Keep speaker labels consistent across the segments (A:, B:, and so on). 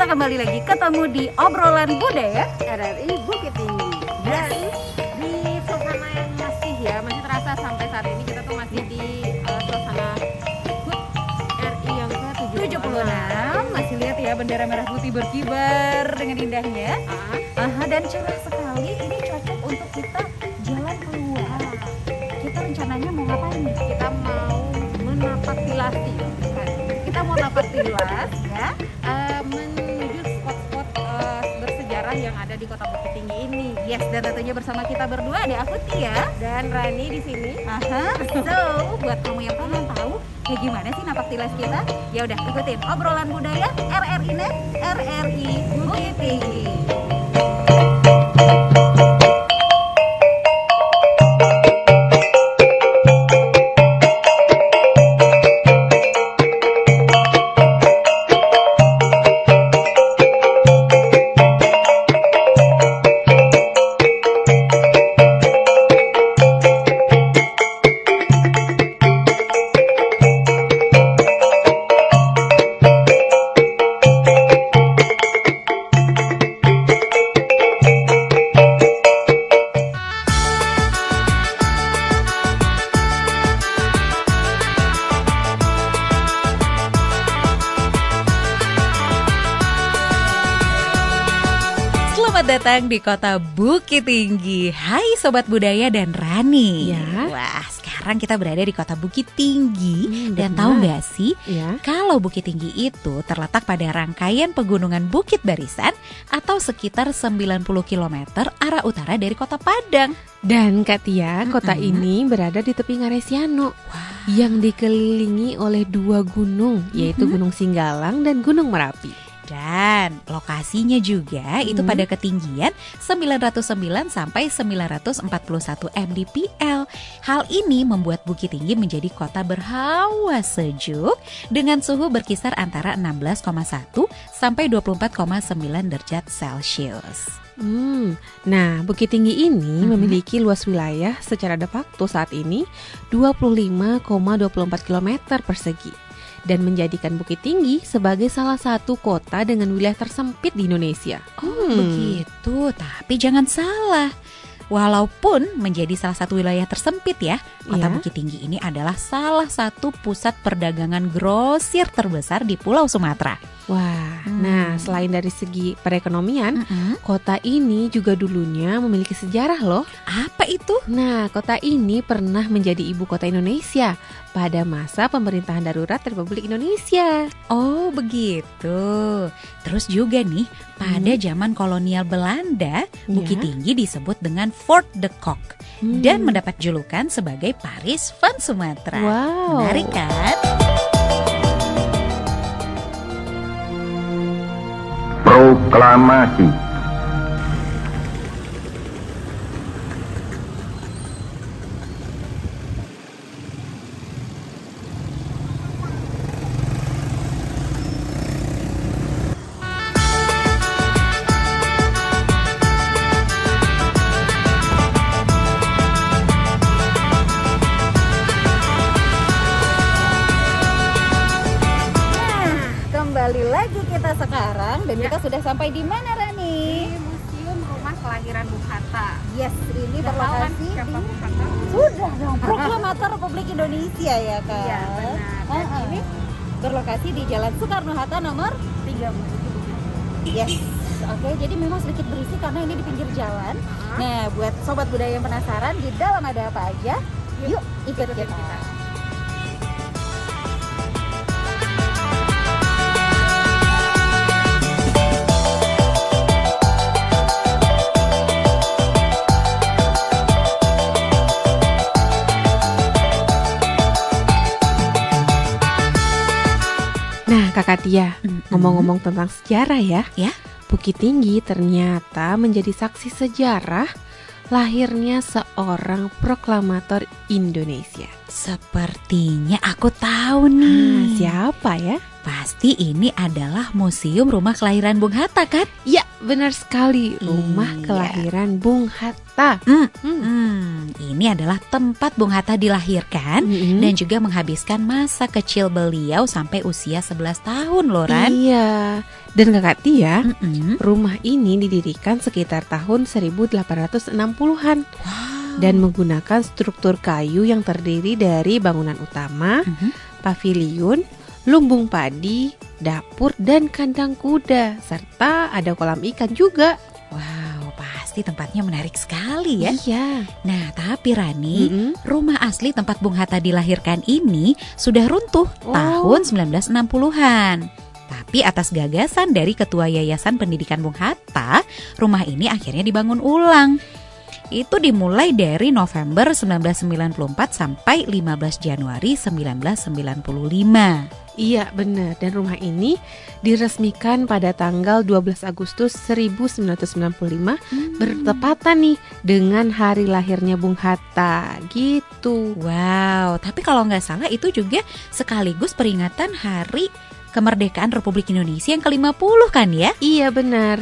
A: kembali lagi ketemu di obrolan budaya
B: RRI Bukit Tinggi. Dan di suasana yang masih terasa sampai saat ini kita tuh masih di suasana HUT RI yang
A: ke-76. Masih lihat ya bendera merah putih berkibar dengan indahnya. Dan cerah sekali. Ini cocok untuk kita jalan keluar. Kita rencananya mau ngapain nih?
B: Kita mau menapak tilasi.
A: Kita mau napak tilas ya.
B: Menuju spot-spot bersejarah yang ada di Kota Bukit Tinggi ini.
A: Yes, dan tentunya bersama kita berdua ada aku Tia
B: Dan Rani di sini.
A: So, buat kamu yang pengen tahu kayak gimana sih napak tilas kita, ya udah ikutin obrolan budaya RRI Net, RRI Bukit Tinggi. Selamat datang di Kota Bukit Tinggi. Hai Sobat Budaya dan Rani.
C: Ya.
A: Wah, sekarang kita berada di Kota Bukit Tinggi. Dan
C: benar.
A: tahu nggak sih,
C: Ya.
A: kalau Bukit Tinggi itu terletak pada rangkaian pegunungan Bukit Barisan atau sekitar 90 km arah utara dari Kota Padang.
C: Dan Kak Tia, kota ini berada di tepi Ngarai Siano yang dikelilingi oleh dua gunung, yaitu Gunung Singgalang dan Gunung Merapi.
A: Dan lokasinya juga itu pada ketinggian 909 sampai 941 mdpl. Hal ini membuat Bukit Tinggi menjadi kota berhawa sejuk dengan suhu berkisar antara 16,1 sampai 24,9 derajat Celcius.
C: Nah, Bukit Tinggi ini memiliki luas wilayah secara de facto saat ini 25,24 km persegi. Dan menjadikan Bukit Tinggi sebagai salah satu kota dengan wilayah tersempit di Indonesia.
A: Begitu, tapi jangan salah. Walaupun menjadi salah satu wilayah tersempit ya, Kota
C: Ya.
A: Bukit Tinggi ini adalah salah satu pusat perdagangan grosir terbesar di Pulau Sumatera.
C: Wah, nah selain dari segi perekonomian, kota ini juga dulunya memiliki sejarah loh.
A: Apa itu?
C: Nah, kota ini pernah menjadi ibu kota Indonesia pada masa pemerintahan darurat Republik Indonesia.
A: Oh begitu. Terus juga nih, pada zaman kolonial Belanda, Bukit Tinggi disebut dengan Fort de Kock dan mendapat julukan sebagai Paris van Sumatera.
C: Wow.
A: Menarik kan?
D: Proklamasi.
A: Kembali lagi kita sekarang dan kita sudah sampai di mana Rani?
B: Di Museum Rumah Kelahiran Bung Hatta.
A: Yes, ini
B: Udah tahu kan
A: berlokasi
B: siapa
A: di
B: Bung Hatta?
A: sudah dong Proklamator Republik Indonesia ya kan?
B: Iya, benar. Dan ini
A: berlokasi di Jalan Soekarno Hatta nomor
B: 3 Bukit Tinggi.
A: yes. Oke, jadi memang sedikit berisik karena ini di pinggir jalan. Nah, buat sobat budaya yang penasaran di dalam ada apa aja, yuk ikut
B: ikutin
A: kita.
C: Nah, Kakak Tia, ngomong-ngomong tentang sejarah ya.
A: Ya.
C: Bukit Tinggi ternyata menjadi saksi sejarah lahirnya seorang proklamator Indonesia.
A: Sepertinya aku tahu nih.
C: Siapa ya?
A: Pasti ini adalah museum rumah kelahiran Bung Hatta kan?
C: Ya, benar sekali. Rumah
A: Iya.
C: kelahiran Bung Hatta.
A: Ini adalah tempat Bung Hatta dilahirkan
C: Mm-mm.
A: dan juga menghabiskan masa kecil beliau sampai usia 11 tahun loh Ran.
C: Iya. Dan Kakak Tia,
A: Mm-mm.
C: rumah ini didirikan sekitar tahun 1860-an dan menggunakan struktur kayu yang terdiri dari bangunan utama,
A: Mhm.
C: paviliun, lumbung padi, dapur dan kandang kuda, serta ada kolam ikan juga.
A: Wow, pasti tempatnya menarik sekali ya.
C: Iya.
A: Nah, tapi Rani,
C: Mm-mm.
A: rumah asli tempat Bung Hatta dilahirkan ini sudah runtuh
C: Oh.
A: tahun 1960-an. Tapi atas gagasan dari Ketua Yayasan Pendidikan Bung Hatta, rumah ini akhirnya dibangun ulang. Itu dimulai dari November 1994 sampai 15 Januari 1995.
C: Iya, benar. Dan rumah ini diresmikan pada tanggal 12 Agustus 1995 bertepatan nih dengan hari lahirnya Bung Hatta. Gitu.
A: Wow, tapi kalau nggak salah itu juga sekaligus peringatan Hari Kemerdekaan Republik Indonesia yang ke-50 kan ya?
C: Iya, benar.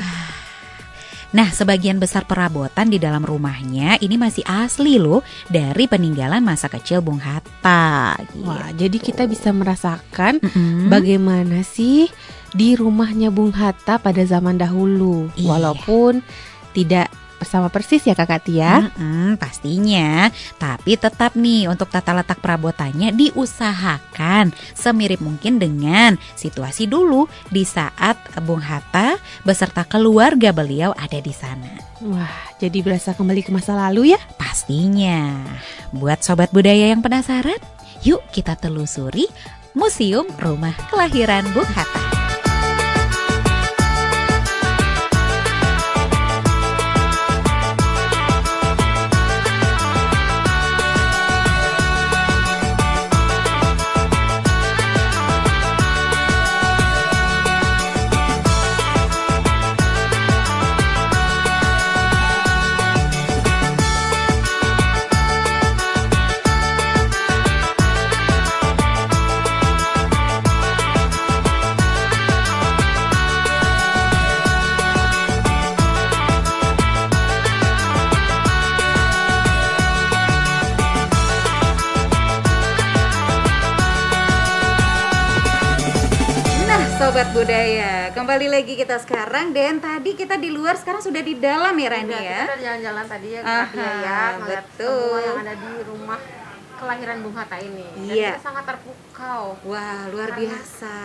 A: Nah, sebagian besar perabotan di dalam rumahnya ini masih asli loh dari peninggalan masa kecil Bung Hatta.
C: Wah, jadi kita bisa merasakan
A: Mm-mm.
C: bagaimana sih di rumahnya Bung Hatta pada zaman dahulu.
A: Iya.
C: Walaupun tidak sama persis ya Kakak Tia.
A: Pastinya. Tapi tetap nih untuk tata letak perabotannya diusahakan semirip mungkin dengan situasi dulu di saat Bung Hatta beserta keluarga beliau ada di sana.
C: Wah, jadi berasa kembali ke masa lalu ya.
A: Pastinya. Buat sobat budaya yang penasaran, yuk kita telusuri Museum Rumah Kelahiran Bung Hatta. Sobat budaya, kembali lagi kita sekarang. Dan tadi kita di luar, sekarang sudah di dalam ya Rani
B: Udah,
A: ya.
B: kita udah jalan-jalan tadi ya,
A: Aha,
B: Kak Tia ya, ngeliat
A: betul.
B: semua yang ada di rumah kelahiran Bung Hatta ini. Dan
A: Iya.
B: kita sangat terpukau.
A: Wah, luar
B: Karena-
A: biasa.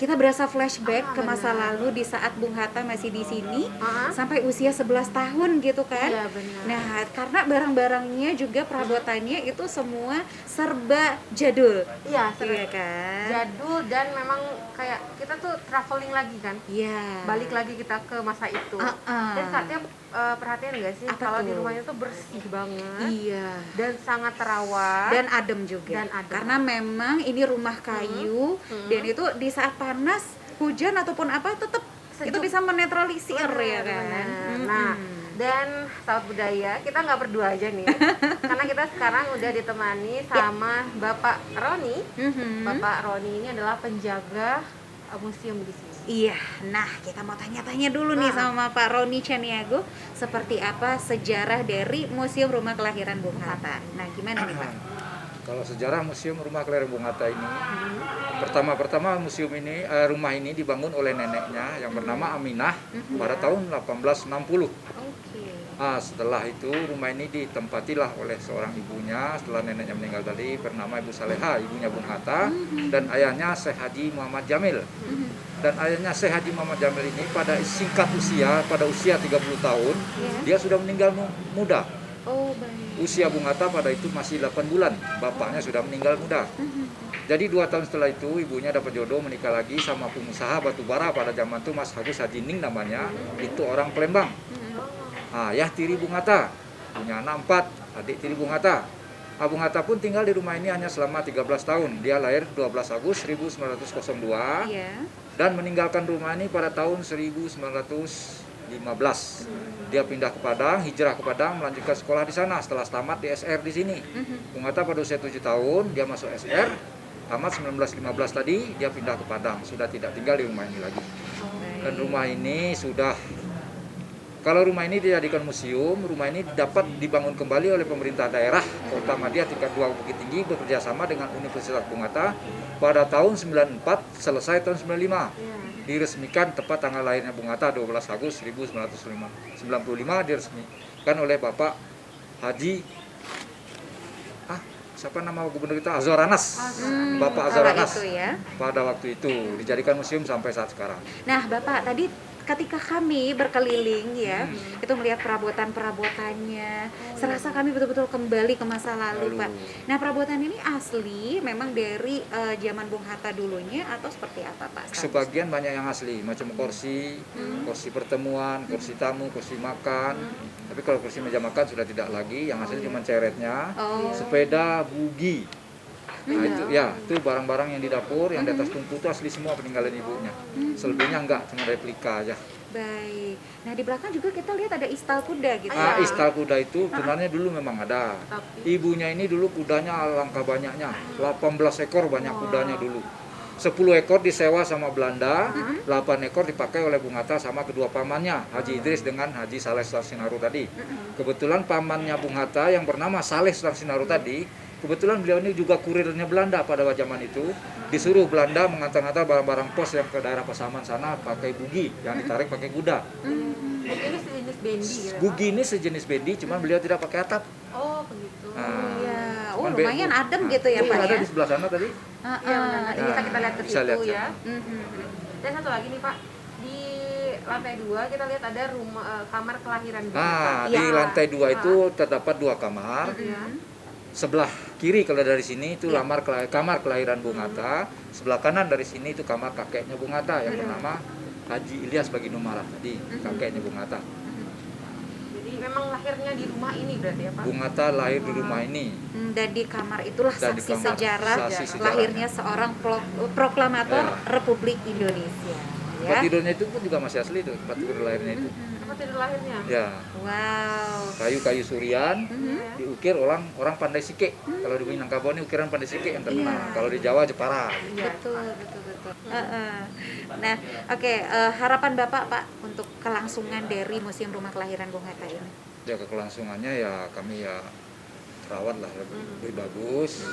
A: Kita berasa flashback ke masa
B: benar.
A: lalu di saat Bung Hatta masih di sini
B: Ah,
A: sampai usia 11 tahun gitu kan.
B: iya benar.
A: Nah, karena barang-barangnya juga perabotannya itu semua serba jadul.
B: Iya,
A: Iya kan?
B: jadul dan memang kayak kita tuh traveling lagi kan.
A: Iya.
B: Balik lagi kita ke masa itu. Dan Kak Tia perhatian nggak sih
A: Apa
B: kalau di
A: tuh?
B: rumahnya tuh bersih banget
A: Iya.
B: dan sangat terawat.
A: Dan adem juga.
B: Dan adem.
A: Karena memang ini rumah kayu dan itu di saat panas, hujan ataupun apa tetap itu
B: Sejuk.
A: bisa menetralisir ya kan.
B: Benar.
A: Mm-mm.
B: Nah, dan sahabat budaya, kita nggak berdua aja nih, karena kita sekarang udah ditemani sama Bapak Roni.
A: Mhm.
B: Bapak Roni ini adalah penjaga museum di sini.
A: Iya, nah kita mau tanya-tanya dulu nih sama Pak Roni Caniago, seperti apa sejarah dari Museum Rumah Kelahiran Bung Hatta. Nah, gimana nih Pak?
D: Kalau sejarah Museum Rumah Kelahiran Bung Hatta ini, pertama-pertama museum ini, rumah ini dibangun oleh neneknya yang bernama Aminah pada tahun 1860.
B: Oke.
D: Setelah itu rumah ini ditempatilah oleh seorang ibunya setelah neneknya meninggal tadi, bernama Ibu Saleha, ibunya Bung Hatta, dan ayahnya Syekh Haji Muhammad Jamil. Dan ayahnya Syekh Haji Muhammad Jamil ini pada singkat usia, pada usia 30 tahun, dia sudah meninggal muda.
A: Oh, baik.
D: Usia Bung Hatta pada itu masih 8 bulan, bapaknya sudah meninggal muda. Jadi 2 tahun setelah itu ibunya dapat jodoh menikah lagi sama pengusaha batubara pada zaman itu Mas Agus Hajining namanya, itu orang Palembang. Ayah tiri Bung Hatta, punya anak 4, adik tiri Bung Hatta. Bung Hatta pun tinggal di rumah ini hanya selama 13 tahun. Dia lahir 12 Agustus 1902
A: Iya.
D: dan meninggalkan rumah ini pada tahun 1915. Dia pindah ke Padang, hijrah ke Padang, melanjutkan sekolah di sana setelah tamat di SR di sini. Bung Hatta pada usia 7 tahun dia masuk SR tamat 1915 tadi dia pindah ke Padang, sudah tidak tinggal di rumah ini lagi. Dan rumah ini sudah, kalau rumah ini dijadikan museum, rumah ini dapat dibangun kembali oleh pemerintah daerah Kota Madia tingkat 2 Bukit Tinggi bekerjasama dengan Universitas Bung Hatta pada tahun 94, selesai tahun 95. Diresmikan tepat tanggal lahirnya Bung Hatta 12 Agustus 1995 diresmikan oleh Bapak Haji siapa nama gubernur kita, Azwar Anas. Bapak Azwar Anas pada waktu itu dijadikan museum sampai saat sekarang.
A: Nah Bapak, tadi ketika kami berkeliling ya, itu melihat perabotan-perabotannya, serasa kami betul-betul kembali ke masa lalu, Pak. Nah perabotan ini asli memang dari zaman Bung Hatta dulunya atau seperti apa, Pak?
D: Sebagian banyak yang asli, macam kursi, kursi pertemuan, kursi tamu, kursi makan. Tapi kalau kursi meja makan sudah tidak lagi, yang asli cuma ceretnya, sepeda, bugi. Nah itu barang-barang yang di dapur, yang di atas tungku itu asli semua peninggalan ibunya. Selebihnya enggak, cuma replika aja.
A: Baik. Nah di belakang juga kita lihat ada istal kuda gitu.
D: Istal kuda itu sebenarnya dulu memang ada. Ibunya ini dulu kudanya alangkah banyaknya, 18 ekor banyak kudanya dulu. 10 ekor disewa sama Belanda, 8 ekor dipakai oleh Bung Hatta sama kedua pamannya, Haji Idris dengan Haji Saleh Sinaru tadi. Kebetulan pamannya Bung Hatta yang bernama Saleh Sinaru tadi, kebetulan beliau ini juga kurirnya Belanda pada zaman itu, disuruh Belanda mengantar-antar barang-barang pos yang ke daerah Pasaman sana pakai bugi, yang ditarik pakai kuda.
B: Ini sejenis bendi gitu.
D: Bugi ini sejenis bendi, cuman beliau tidak pakai atap.
B: Oh, begitu.
A: Lumayan adem gitu ya, Pak
D: ada
A: ya.
D: di sebelah sana tadi.
B: Iya benar. Bisa kita lihat ke
D: Bisa
B: situ
D: lihat,
B: ya. Dan satu lagi nih Pak, di lantai 2 kita lihat ada rumah kamar kelahiran Bung Hatta.
D: Di lantai 2 itu terdapat 2 kamar. Sebelah kiri kalau dari sini itu kamar kelahiran Bung Hatta, sebelah kanan dari sini itu kamar kakeknya Bung Hatta yang bernama Haji Ilyas Baginumara tadi, kakeknya Bung Hatta.
B: Jadi memang lahirnya di rumah ini berarti ya Pak?
D: Bung Hatta lahir di rumah ini.
A: Dan di kamar itulah saksi sejarah lahirnya seorang proklamator Republik Indonesia.
D: Tempat tidurnya itu pun juga masih asli tuh, tempat tidur lahirnya itu.
B: Tempat tidur lahirnya?
D: Ya.
A: Wow.
D: Kayu-kayu surian, diukir orang Pandai Sike. Kalau di Minangkabau ini ukiran Pandai Sike yang terkenal. Kalau di Jawa Jepara.
A: Betul. Nah, harapan Bapak Pak untuk kelangsungan dari Museum Rumah Kelahiran Bung Hatta ini?
D: Ya kelangsungannya ya kami ya rawat lah, lebih bagus.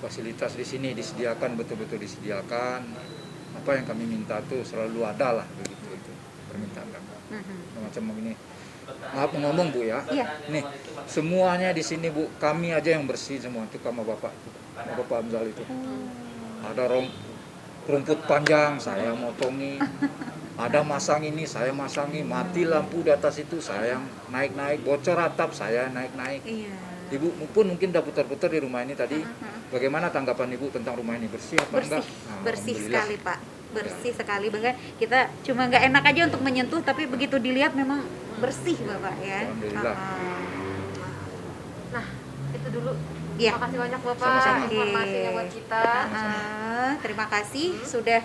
D: Fasilitas di sini disediakan, betul-betul disediakan. Apa yang kami minta tuh selalu ada lah, begitu itu permintaan kami. Macam begini. Maaf ngomong Bu ya. Nih semuanya di sini Bu, kami aja yang bersih semua itu sama Bapak Amzal itu. Ada rumput panjang saya motongi. Ada masang ini saya masangi, mati lampu di atas itu saya yang naik-naik, bocor atap saya naik-naik. Ibu pun mungkin udah putar-putar di rumah ini tadi. Bagaimana tanggapan Ibu tentang rumah ini, bersih apa enggak?
A: Bersih sekali Pak, bersih sekali. Bahkan kita cuma nggak enak aja untuk menyentuh, tapi begitu dilihat memang bersih Bapak ya.
D: Alhamdulillah.
B: Nah itu dulu.
A: Terima
B: kasih banyak Bapak informasinya buat kita.
A: Terima kasih sudah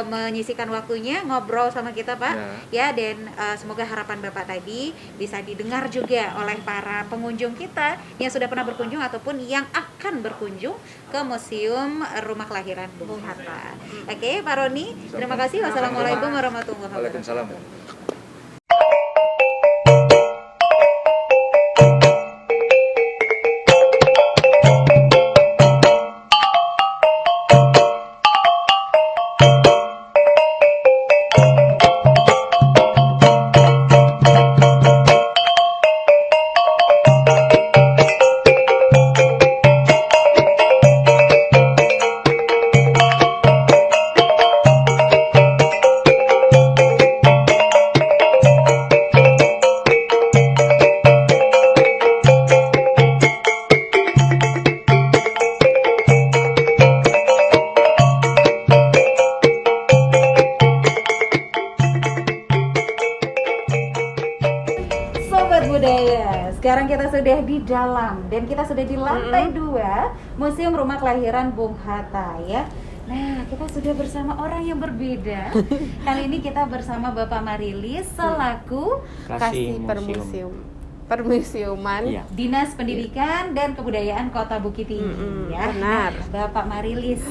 A: menyisikan waktunya ngobrol sama kita Pak. Dan semoga harapan Bapak tadi bisa didengar juga oleh para pengunjung kita yang sudah pernah berkunjung ataupun yang akan berkunjung ke Museum Rumah Kelahiran Bung Hatta. Oke, Pak Roni, terima kasih. Wassalamualaikum warahmatullahi wabarakatuh.
D: Waalaikumsalam.
A: Sekarang kita sudah di dalam dan kita sudah di lantai 2 Museum Rumah Kelahiran Bung Hatta ya. Nah, kita sudah bersama orang yang berbeda. Kali ini kita bersama Bapak Marilis selaku
E: Kasih per museum.
C: Permusiuman.
E: Iya.
A: Dinas Pendidikan dan Kebudayaan Kota Bukit Tinggi ya.
C: benar.
A: Nah, Bapak Marilis.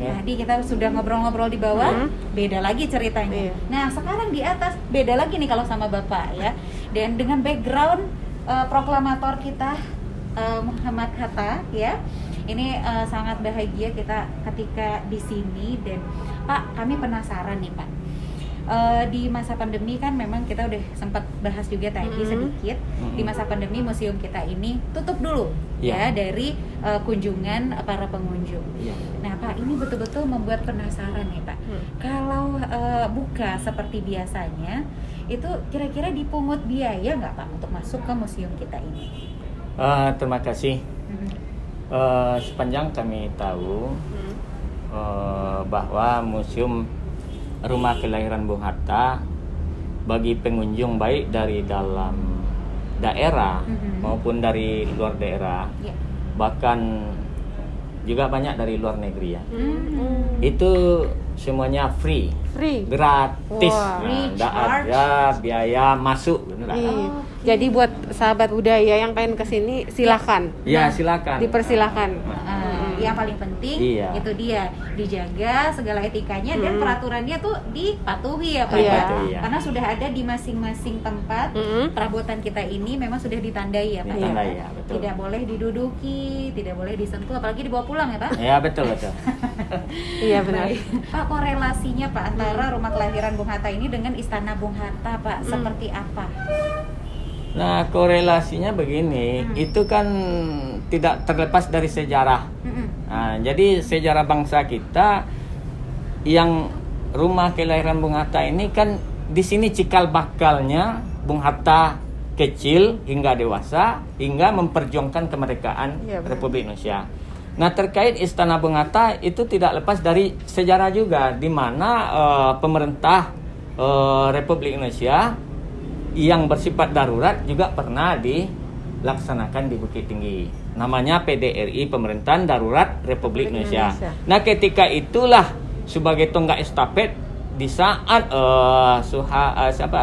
A: Tadi kita sudah ngobrol-ngobrol di bawah, beda lagi ceritanya.
C: Iya.
A: Nah, sekarang di atas beda lagi nih kalau sama Bapak ya. Dan dengan background proklamator kita Muhammad Hatta ya. Ini sangat bahagia kita ketika di sini dan Pak, kami penasaran nih Pak. Di masa pandemi kan memang kita udah sempat bahas juga tadi sedikit. Di masa pandemi museum kita ini tutup dulu ya dari kunjungan para pengunjung. Nah Pak, ini betul-betul membuat penasaran nih Pak. Kalau buka seperti biasanya, itu kira-kira dipungut biaya nggak Pak untuk masuk ke museum kita ini?
E: Terima kasih. Sepanjang kami tahu bahwa museum Rumah Kelahiran Bung Hatta bagi pengunjung baik dari dalam daerah maupun dari luar daerah, bahkan juga banyak dari luar negeri ya. Itu semuanya free, gratis, tidak ada biaya masuk.
C: Jadi buat sahabat budaya yang pengen kesini silakan.
E: Ya silakan.
C: Dipersilakan.
A: Yang paling penting itu dia dijaga segala etikanya dan peraturannya tuh dipatuhi ya Pak ya. Karena sudah ada di masing-masing tempat perabotan kita ini memang sudah ditandai ya Pak ya.
E: Betul.
A: Tidak boleh diduduki, tidak boleh disentuh, apalagi dibawa pulang ya Pak.
E: Ya betul.
C: Iya benar.
A: Pak, korelasinya Pak antara rumah kelahiran Bung Hatta ini dengan Istana Bung Hatta Pak seperti apa?
E: Nah korelasinya begini, itu kan tidak terlepas dari sejarah. Nah, jadi sejarah bangsa kita yang rumah kelahiran Bung Hatta ini kan di sini cikal bakalnya Bung Hatta kecil hingga dewasa hingga memperjuangkan kemerdekaan Republik Indonesia. Nah terkait Istana Bung Hatta itu tidak lepas dari sejarah juga, di mana pemerintah Republik Indonesia yang bersifat darurat juga pernah dilaksanakan di Bukit Tinggi. Namanya PDRI, Pemerintahan Darurat Republik Indonesia. Nah ketika itulah sebagai tonggak estafet di saat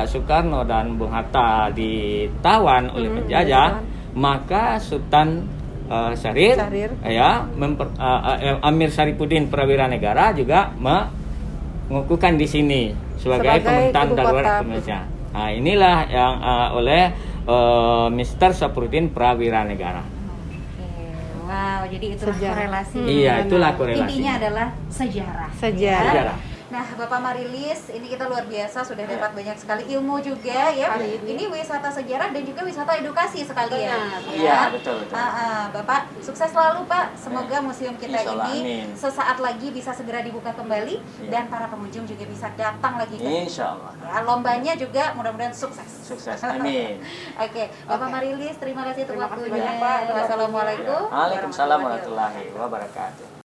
E: Soekarno dan Bung Hatta ditawan oleh penjajah, maka Sultan Syahrir. Ya, Amir Syarifuddin Prawira Negara juga mengukuhkan di sini sebagai Pemerintahan Darurat Indonesia. Nah, inilah yang oleh Mr. Syafruddin Prawira Negara.
A: Wow, jadi itu korelasi.
E: Iya, itulah korelasi.
A: Intinya adalah sejarah.
E: Sejarah.
A: Nah, Bapak Marilis, ini kita luar biasa sudah dapat banyak sekali ilmu juga ya. Ini wisata sejarah dan juga wisata edukasi sekalian.
E: Iya, betul.
A: Bapak sukses selalu Pak. Semoga museum kita ini
E: amin.
A: sesaat lagi bisa segera dibuka kembali dan para pengunjung juga bisa datang lagi.
E: Insyaallah.
A: Ya, lombanya juga mudah-mudahan sukses.
E: Sukses, amin.
A: Oke, Bapak Marilis, terima kasih untuk
C: Terima kasih
A: waktunya.
C: banyak, Pak.
A: Wassalamualaikum.
E: Waalaikumsalam warahmatullahi wabarakatuh.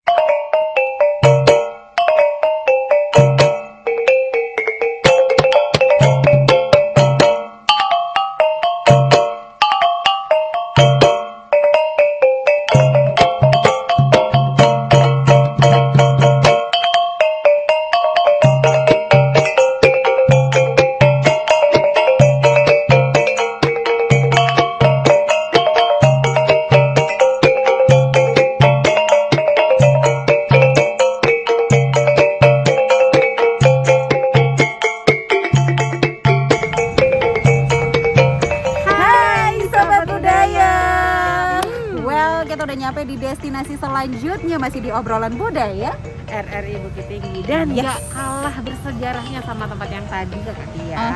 A: Nyampe di destinasi selanjutnya masih di obrolan budaya
C: RRI Bukit Tinggi dan gak kalah bersejarahnya sama tempat yang tadi Kak Tia.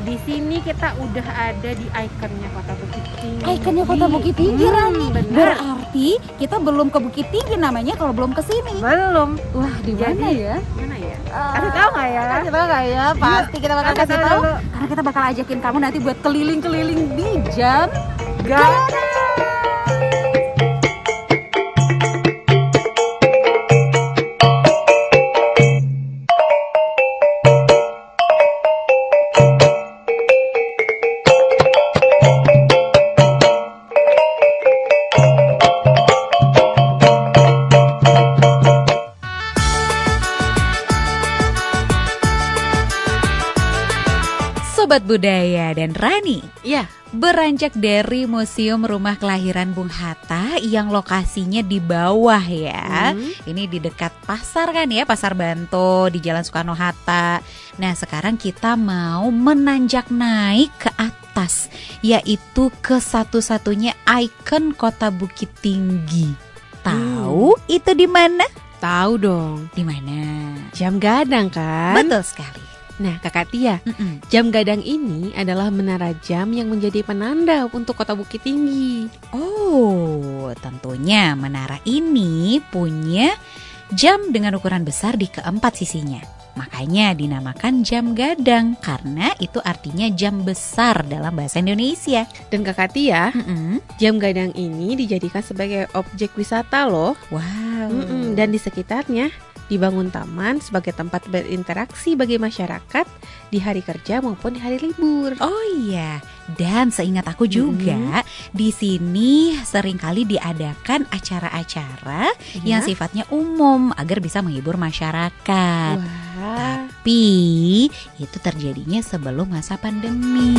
C: Di sini kita udah ada di ikonnya Kota Bukit Tinggi.
A: Ikonnya Kota Bukit Tinggi, Rani. Berarti kita belum ke Bukit Tinggi namanya kalau belum ke sini.
C: Belum.
A: Wah, di mana ya?
C: Mana ya? Kasih tahu nggak ya?
A: Kasih tahu nggak ya? Pasti kita bakal kasih tahu. Karena kita bakal ajakin kamu nanti buat keliling-keliling di Jam Gadang. Sobat Budaya dan Rani,
C: Ya,
A: beranjak dari Museum Rumah Kelahiran Bung Hatta yang lokasinya di bawah ya. Ini di dekat pasar kan ya, Pasar Banto di Jalan Soekarno-Hatta. Nah, sekarang kita mau menanjak naik ke atas, yaitu ke satu-satunya ikon Kota Bukit Tinggi. Tahu itu di mana?
C: tahu dong.
A: Di mana?
C: Jam Gadang kan?
A: Betul sekali.
C: Nah, Kakak Tia,
A: Mm-mm.
C: Jam Gadang ini adalah menara jam yang menjadi penanda untuk Kota Bukit Tinggi.
A: Oh, tentunya menara ini punya jam dengan ukuran besar di keempat sisinya. Makanya dinamakan jam gadang karena itu artinya jam besar dalam bahasa Indonesia.
C: Dan Kakak Tia,
A: Mm-mm.
C: Jam Gadang ini dijadikan sebagai objek wisata loh.
A: Wow.
C: Dan di sekitarnya dibangun taman sebagai tempat berinteraksi bagi masyarakat di hari kerja maupun di hari libur.
A: Oh iya, dan seingat aku juga di sini seringkali diadakan acara-acara yang sifatnya umum agar bisa menghibur masyarakat.
C: Wah,
A: Tapi itu terjadinya sebelum masa pandemi.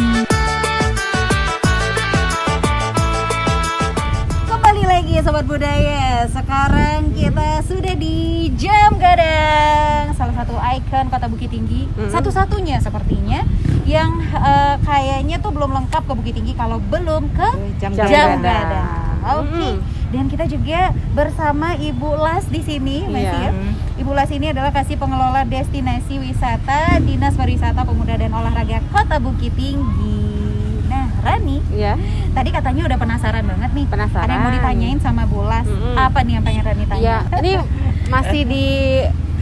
A: Kembali lagi Sobat Budaya. Sekarang kita sudah di Jam Gadang, salah satu ikon Kota Bukit Tinggi, satu-satunya sepertinya yang kayaknya tuh belum lengkap ke Bukit Tinggi kalau belum ke
B: Jam
A: Jam
B: Gadang.
A: Gadang. Oke. Dan kita juga bersama Ibu Las di sini, Mas ya. Ibu Las ini adalah kasih pengelola destinasi wisata Dinas Pariwisata Pemuda dan Olahraga Kota Bukit Tinggi. Nah, Rani,
B: Iya,
A: tadi katanya udah penasaran banget nih.
B: penasaran.
A: Ada yang mau ditanyain sama Bu Las. Apa nih yang pengen Rani tanya?
B: Iya, ini masih di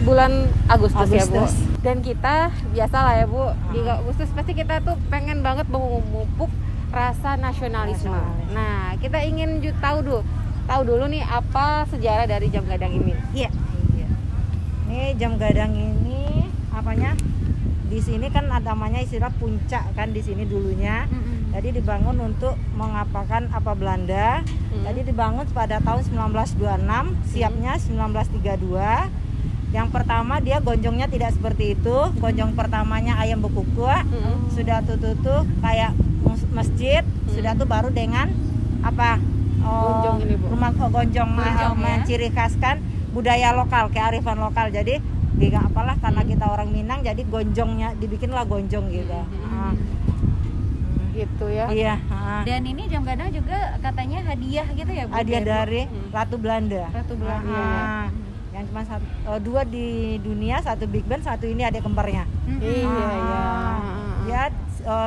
B: bulan Agustus ya Bu.
A: Agustus.
B: Dan kita biasa lah ya Bu, di Agustus pasti kita tuh pengen banget memupuk rasa nasionalisme. Nah, kita ingin tahu dulu nih apa sejarah dari Jam Gadang ini.
A: Iya.
F: Ini Jam Gadang ini apanya? Di sini kan ada namanya istilah puncak kan di sini dulunya. Jadi dibangun untuk mengapakan apa Belanda. Jadi dibangun pada tahun 1926, siapnya 1932. Yang pertama dia gonjongnya tidak seperti itu. Gonjong pertamanya ayam bekukua. Sudah tuh kayak masjid. Sudah tuh baru dengan apa?
B: Gonjong ini, Bu.
F: Rumah gonjong
A: Gonjong, ya.
F: menciri khaskan budaya lokal, kearifan lokal. Jadi nggak apalah karena kita orang Minang, jadi gonjongnya dibikinlah gonjong gitu.
B: Gitu ya.
F: Iya.
A: Dan ini Jam Gadang juga katanya hadiah gitu ya, Bu?
F: Hadiah dari Ratu Belanda.
A: Ratu Belanda.
F: Yang cuma dua di dunia, satu Big Ben, satu ini adik kembarnya.
B: Iya, iya.
F: Ya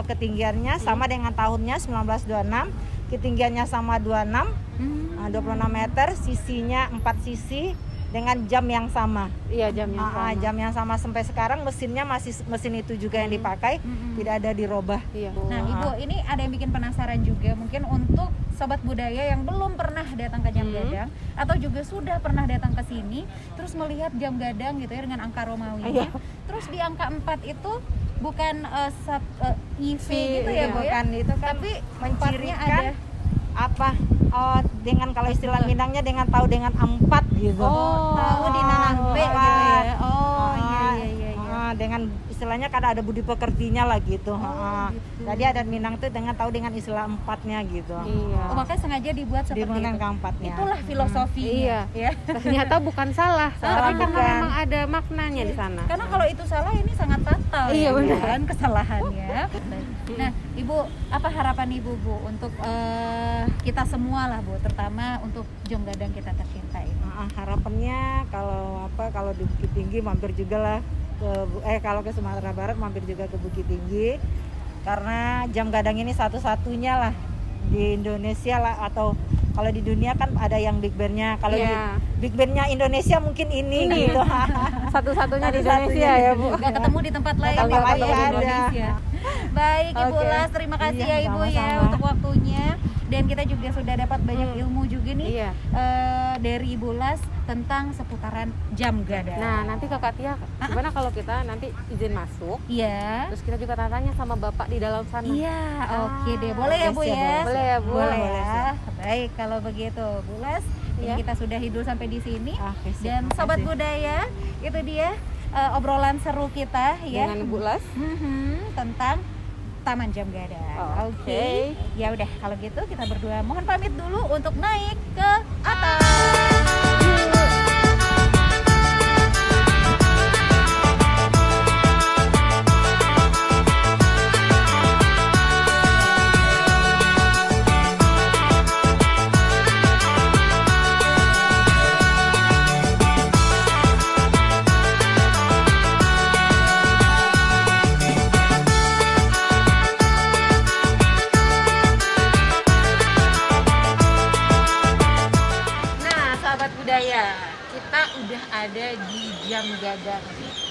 F: ketinggiannya sama dengan tahunnya 1926. Ketinggiannya sama 26 meter, sisinya 4 sisi dengan jam yang sama.
B: Iya, jamnya sama.
F: Jam yang sama sampai sekarang, mesinnya masih mesin itu juga yang dipakai, tidak ada dirubah.
B: Iya.
A: Nah, Ibu, ini ada yang bikin penasaran juga mungkin untuk Sobat Budaya yang belum pernah datang ke Jam Gadang atau juga sudah pernah datang ke sini terus melihat Jam Gadang gitu ya dengan angka Romawinya. Terus di angka 4 itu bukan IV gitu ya, Bu ya?
F: Bukan, itu kan
A: Tapi
F: mencirikan
A: ada
F: apa? Dengan kalau istilah Minangnya dengan tahu dengan 4 gitu.
A: tahu di nanampe gitu ya. Oh, iya.
F: Dengan istilahnya kadang ada budi pekertinya lah gitu. Jadi adat Minang tuh dengan tahu dengan istilah 4-nya gitu.
B: Iya.
A: Oh, makanya sengaja dibuat seperti
F: Dibuat
A: itu.
F: dengan 4-nya.
A: Itulah filosofinya, ya.
B: Ternyata bukan salah, tapi karena
F: bukan.
B: memang ada maknanya di sana.
A: Karena kalau itu salah ini sangat fatal.
B: Iya,
A: ya,
B: benar.
A: kan kesalahannya. Nah, Ibu, apa harapan Ibu, Bu, untuk kita semua lah, Bu, terutama untuk Jam Gadang kita tercinta ini?
F: Harapannya kalau di Bukit Tinggi mampir juga lah kalau ke Sumatera Barat mampir juga ke Bukit Tinggi, karena Jam Gadang ini satu-satunya lah di Indonesia lah, atau kalau di dunia kan ada yang Big Ben-nya. Kalau Big Ben-nya Indonesia mungkin ini gitu.
B: Satu-satunya di Indonesia ya Bu.
A: Gak ketemu di tempat lain,
F: Tempat
A: ya,
F: lain
A: di
F: ada.
A: Indonesia. Baik, Ibu
B: Oke.
A: Las, terima kasih
F: Iya,
A: ya Ibu ya
F: sama-sama.
A: untuk waktunya. Dan kita juga sudah dapat banyak ilmu juga nih
B: Iya.
A: dari Ibu Las tentang seputaran Jam Gadang.
B: Nah, nanti Kakak Tia, gimana kalau kita nanti izin masuk,
A: Iya.
B: terus kita juga tanya sama Bapak di dalam sana.
A: Iya, oke deh. Boleh ya, Bu
F: Yes, ya,
A: ya?
B: Boleh ya, Bu?
A: Boleh
F: Boleh,
A: ya. Baik, kalau begitu, Bu Las, ini
B: Iya.
A: kita sudah hidup sampai di sini.
F: Oke, siap,
A: Dan Sobat
F: makasih.
A: Budaya, itu dia obrolan seru kita ya.
B: Dengan Bu Las.
A: Tentang Taman Jam Gadang.
B: Oke.
A: Ya udah kalau gitu kita berdua mohon pamit dulu untuk naik ke atas.
B: Nah, sahabat budaya, kita udah ada di Jam Gadang.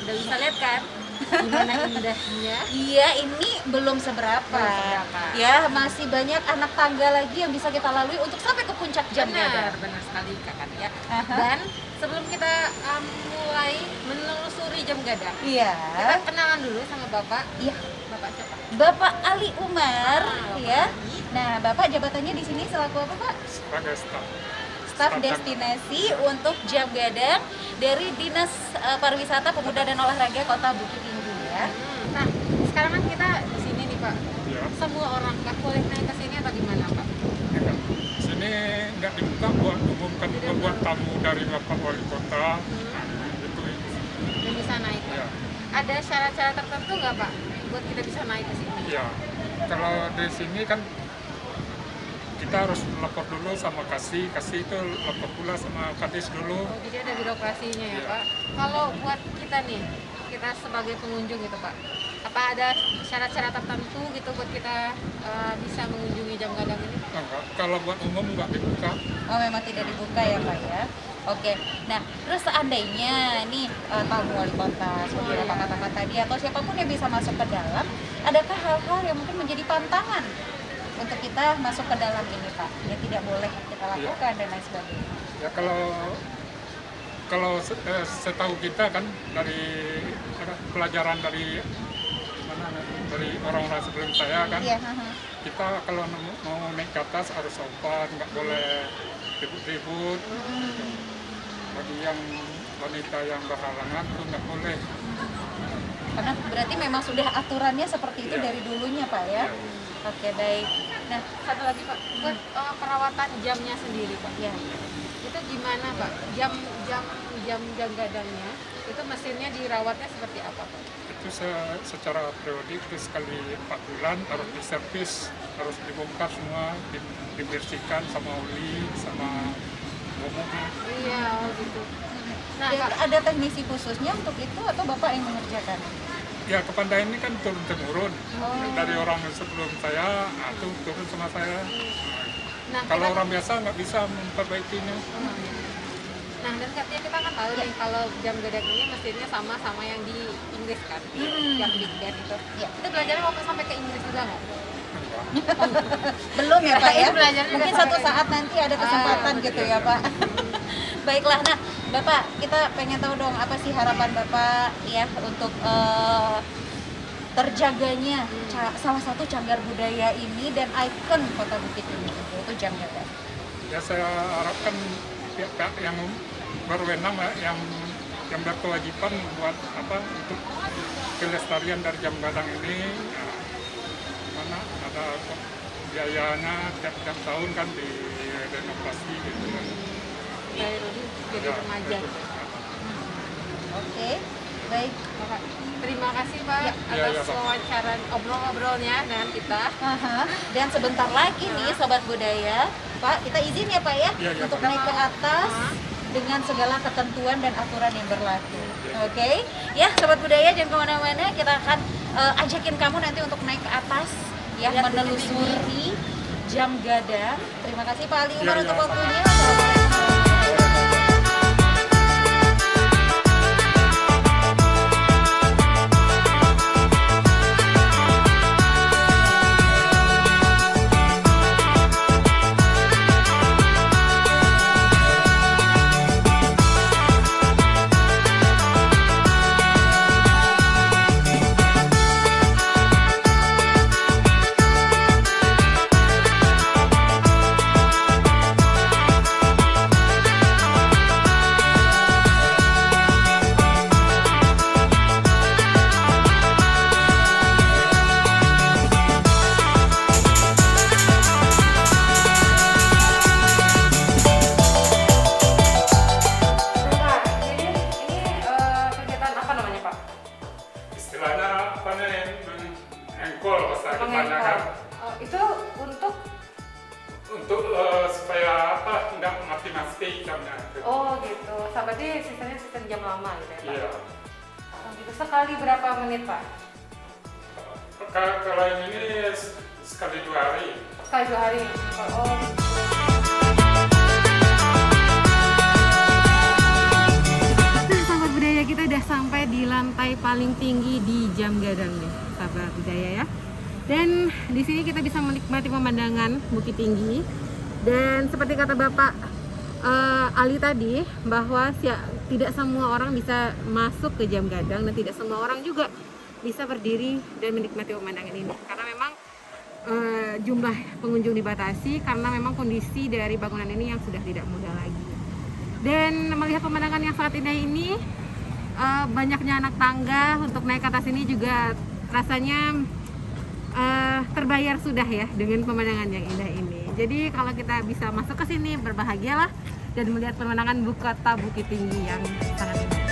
B: Udah bisa lihat kan? Gimana indahnya.
A: Iya, ini belum seberapa.
B: Belum seberapa.
A: Ya, masih banyak anak tangga lagi yang bisa kita lalui untuk sampai ke puncak Jam Gadang.
B: Benar sekali Kakak ya.
A: Aha.
B: Dan sebelum kita mulai menelusuri Jam Gadang,
A: Iya.
B: kita kenalan dulu sama Bapak.
A: Iya.
B: Bapak siapa?
A: Bapak Ali Umar,
B: Bapak
A: ya.
B: Ali.
A: Nah, Bapak jabatannya di sini selaku apa, Pak?
G: Sebagai staf.
A: Staf destinasi untuk Jam Gadang dari Dinas Pariwisata, Pemuda dan Olahraga Kota Bukit Tinggi, ya.
B: Nah, sekarang kan kita di sini nih Pak.
G: Ya,
B: Semua orang nggak boleh naik ke sini atau gimana Pak?
G: enggak. Sini nggak dibuka buat umum, kan buat tamu dari Bapak Wali Kota. Itu
B: Yang bisa naik.
G: ya.
B: Ada syarat-syarat tertentu nggak Pak buat kita bisa naik ke sini?
G: Ya. Kalau di sini kan kita harus lapor dulu sama kasih itu lapor pula sama kadis dulu.
B: Oh, jadi ada birokrasinya ya
G: Iya.
B: Pak. Kalau buat kita nih, kita sebagai pengunjung gitu Pak, apa ada syarat-syarat tertentu gitu buat kita bisa mengunjungi Jam Gadang ini?
G: Enggak. Kalau buat umum nggak dibuka.
A: Oh, memang tidak dibuka ya, Pak ya. Oke. Nah, terus seandainya nih tamu wali kota seperti
B: Oh,
A: Bapak
B: iya.
A: katakan tadi atau siapapun yang bisa masuk ke dalam, adakah hal-hal yang mungkin menjadi pantangan untuk kita masuk ke dalam ini, Pak? Yang tidak boleh kita lakukan dan lain sebagainya.
G: Ya kalau setahu kita kan dari pelajaran dari mana, dari orang-orang sebelum saya kan,
A: Iya, haha.
G: kita kalau mau naik ke atas harus sopan, nggak boleh ribut-ribut. Bagi yang wanita yang berhalangan itu nggak boleh.
A: Karena berarti memang sudah aturannya seperti itu
G: Iya.
A: dari dulunya, Pak ya. Oke, baik. Nah,
B: Satu lagi Pak, buat perawatan jamnya sendiri Pak.
A: ya.
B: Itu gimana Pak? Jam gadangnya itu mesinnya dirawatnya seperti apa Pak?
G: Itu secara periodik itu sekali 4 bulan harus diservis, harus dibongkar semua, dibersihkan sama oli, sama momok.
B: Iya, oh gitu. Nah,
A: Dan
B: Kak,
A: ada teknisi khususnya untuk itu atau Bapak yang mengerjakan?
G: Ya kepandaian ini kan turun temurun
A: Oh.
G: dari orang sebelum saya, itu turun sama saya.
B: nah,
G: Kalau
B: kita-
G: orang biasa nggak bisa memperbaikinya.
B: Nah, dan katanya kita kan tahu nih kalau Jam Gadang ini mesinnya sama yang di Inggris kan, yang Big Ben itu.
A: Ya.
B: Kita belajarnya waktu sampai ke Inggris juga nggak?
A: Belum ya Pak ya?
B: Belajarnya
A: Mungkin
B: udah
A: satu
B: sampai-
A: saat nanti ada kesempatan gitu ya Pak. Baiklah, nah Bapak kita pengen tahu dong apa sih harapan Bapak ya untuk terjaganya salah satu cagar budaya ini dan ikon Kota Bukit Tinggi itu Jam Gadang.
G: Ya saya harapkan pihak-pihak yang berwenang yang berkewajiban buat untuk kelestarian dari Jam Gadang ini, ya, mana ada biayanya tiap tahun kan di renovasi gitu.
B: Dari dulu jadi
G: Ya,
B: remaja.
G: itu.
A: Oke, baik.
B: Bapak, terima kasih Pak
A: Ya.
G: Ya,
B: atas
G: Pak.
B: wawancara ngobrol-ngobrolnya dengan kita.
A: Aha. Dan sebentar lagi nih Sobat Budaya, Pak kita izin ya Pak ya,
G: Ya, ya,
A: untuk
G: Pak.
A: naik ke atas dengan segala ketentuan dan aturan yang berlaku. Oke, ya Sobat Budaya jangan kemana-mana, kita akan ajakin kamu nanti untuk naik ke atas ya,
B: Lihat
A: menelusuri Jam Gadang. Terima kasih Pak Ali Umar
G: Ya, ya,
A: untuk
G: Pak.
A: waktunya. Assalamualaikum.
G: kebanyakan.
B: Itu untuk
G: Untuk supaya nggak mati-mati ikannya.
B: oh gitu. Berarti sistemnya sistem jam lama gitu ya Pak?
G: Iya.
B: Oh, gitu. Sekali berapa menit Pak?
G: Kalau yang ini sekali 2 hari.
B: Sekali 2 hari. Oh gitu. Nah, sahabat budaya kita udah sampai di lantai paling tinggi di Jam Gadang nih, sahabat budaya ya. Dan di sini kita bisa menikmati pemandangan Bukit Tinggi. Dan seperti kata Bapak Ali tadi, bahwa tidak semua orang bisa masuk ke Jam Gadang dan tidak semua orang juga bisa berdiri dan menikmati pemandangan ini. Karena memang jumlah pengunjung dibatasi karena memang kondisi dari bangunan ini yang sudah tidak mudah lagi. Dan melihat pemandangan yang sangat indah ini, banyaknya anak tangga untuk naik ke atas ini juga rasanya terbayar sudah ya dengan pemandangan yang indah ini. Jadi kalau kita bisa masuk ke sini, berbahagialah dan melihat pemandangan kota Bukit Tinggi yang sangat indah.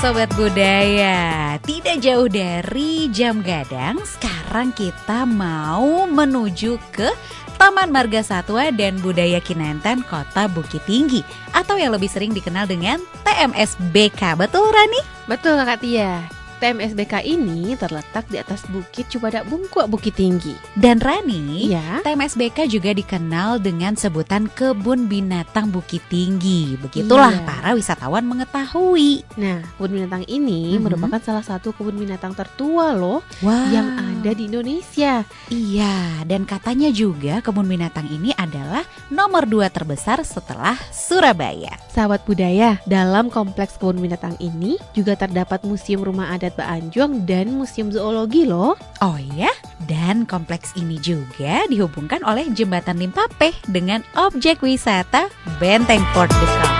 A: Sobat budaya, tidak jauh dari Jam Gadang, sekarang kita mau menuju ke Taman Marga Satwa dan Budaya Kinantan Kota Bukit Tinggi, atau yang lebih sering dikenal dengan TMSBK. Betul Rani?
C: Betul Kak Tia. TMSBK ini terletak di atas Bukit Cubadak Bungkuk Bukit Tinggi.
A: Dan Rani,
C: Ya.
A: TMSBK juga dikenal dengan sebutan Kebun Binatang Bukit Tinggi. Begitulah
C: Iya.
A: para wisatawan mengetahui.
C: Nah, kebun binatang ini merupakan salah satu kebun binatang tertua loh
A: Wow.
C: yang ada di Indonesia.
A: Iya, dan katanya juga kebun binatang ini adalah nomor 2 terbesar setelah Surabaya.
C: Sahabat budaya, dalam kompleks kebun binatang ini juga terdapat Museum Rumah Adat Baanjuang dan Museum Zoologi loh.
A: Oh ya, dan kompleks ini juga dihubungkan oleh Jembatan Limpapeh dengan objek wisata Benteng Fort Dekau.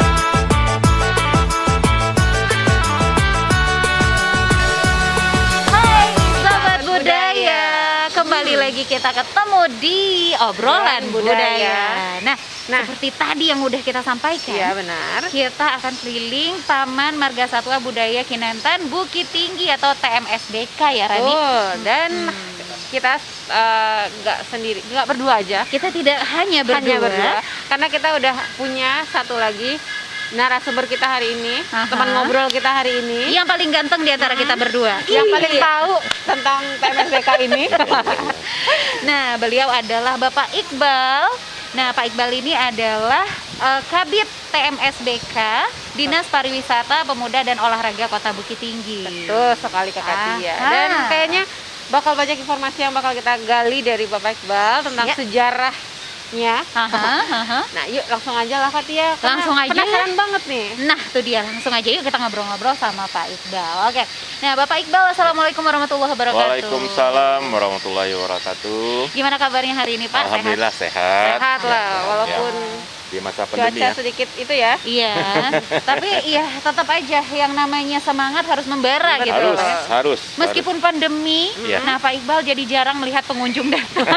A: Hai Sobat Budaya, kembali lagi kita ketemu di obrolan budaya. Nah, seperti tadi yang udah kita sampaikan,
B: Iya benar.
A: kita akan keliling Taman Marga Satwa Budaya Kinantan Bukit Tinggi atau TMSBK ya Rani.
B: Dan kita nggak berdua aja.
A: Kita tidak hanya berdua,
B: Hanya berdua, karena kita udah punya satu lagi narasumber kita hari ini,
A: Aha.
B: teman ngobrol kita hari ini,
A: yang paling ganteng di antara kita berdua.
B: yang paling
A: Iya.
B: tahu tentang TMSBK ini.
A: Nah, beliau adalah Bapak Iqbal. Nah, Pak Iqbal ini adalah Kabid TMSBK, Dinas Pariwisata, Pemuda dan Olahraga Kota Bukit Tinggi.
B: Betul sekali Kak Tia.
A: Aha.
B: Dan kayaknya bakal banyak informasi yang bakal kita gali dari Bapak Iqbal tentang
A: Ya.
B: sejarahnya.
A: Aha.
B: Nah, yuk langsung aja lah Kak Tia. Karena
A: Langsung aja.
B: penasaran banget nih.
A: Nah, itu dia. Langsung aja yuk kita ngobrol-ngobrol sama Pak Iqbal. Oke. Nah, Bapak Iqbal, Assalamualaikum warahmatullahi wabarakatuh.
H: Waalaikumsalam warahmatullahi wabarakatuh.
A: Gimana kabarnya hari ini, Pak?
H: Alhamdulillah sehat.
B: Sehat lah, walaupun
H: Di masa pandemi
B: cuaca
H: ya.
B: sedikit itu ya.
A: Iya, tapi ya tetap aja yang namanya semangat harus membara gitu.
H: Harus,
A: Pak.
H: harus.
A: Meskipun pandemi,
H: Iya.
A: nah Pak Iqbal jadi jarang melihat pengunjung datang.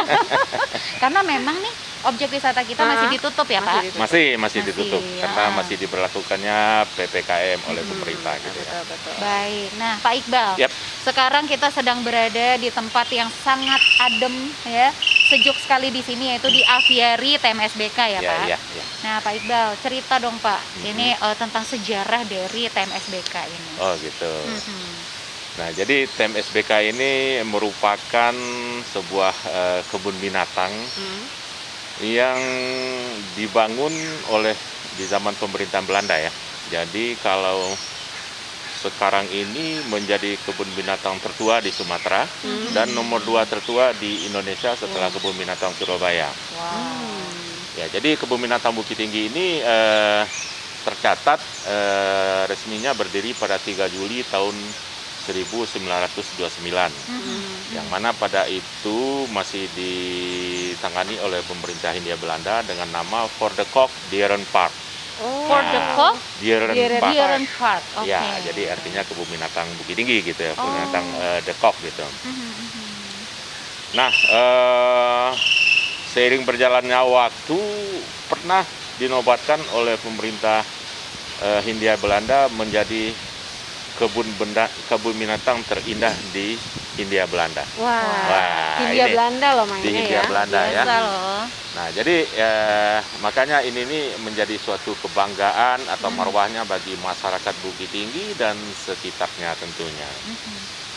A: Karena memang nih objek wisata kita masih ditutup ya Pak.
B: Masih
H: Masih
A: Masih,
H: ditutup
A: ya.
H: karena masih diberlakukannya PPKM oleh pemerintah gitu ya.
B: Betul.
A: Baik, nah Pak Iqbal,
H: Yap.
A: sekarang kita sedang berada di tempat yang sangat adem ya, sejuk sekali di sini yaitu di Aviary TMSBK ya Pak.
H: Ya.
A: Nah Pak Iqbal, cerita dong Pak, ini tentang sejarah dari TMSBK ini.
H: Oh gitu.
A: Mhm.
H: Nah, jadi TMSBK ini merupakan sebuah kebun binatang yang dibangun oleh di zaman pemerintahan Belanda ya. Jadi kalau sekarang ini menjadi kebun binatang tertua di Sumatera dan nomor 2 tertua di Indonesia setelah kebun binatang Surabaya. Ya, jadi kebun binatang Bukit Tinggi ini tercatat resminya berdiri pada 3 Juli tahun 1929, yang mana pada itu masih ditangani oleh pemerintah Hindia Belanda dengan nama For the Kok Dieren Park.
A: For the Kok
H: Dieren Park.
A: Dieren Park. Oke.
H: Ya, jadi artinya kebun binatang Bukit Tinggi gitu ya, kebun binatang The Kok gitu. Nah, seiring berjalannya waktu pernah dinobatkan oleh pemerintah Hindia Belanda menjadi kebun binatang terindah di Hindia Belanda.
B: Wah, Hindia Belanda loh mainnya
H: di Hindia
B: ya.
H: Belanda ya.
A: Biasa loh.
H: Nah, jadi makanya ini menjadi suatu kebanggaan atau marwahnya bagi masyarakat Bukit Tinggi dan sekitarnya tentunya.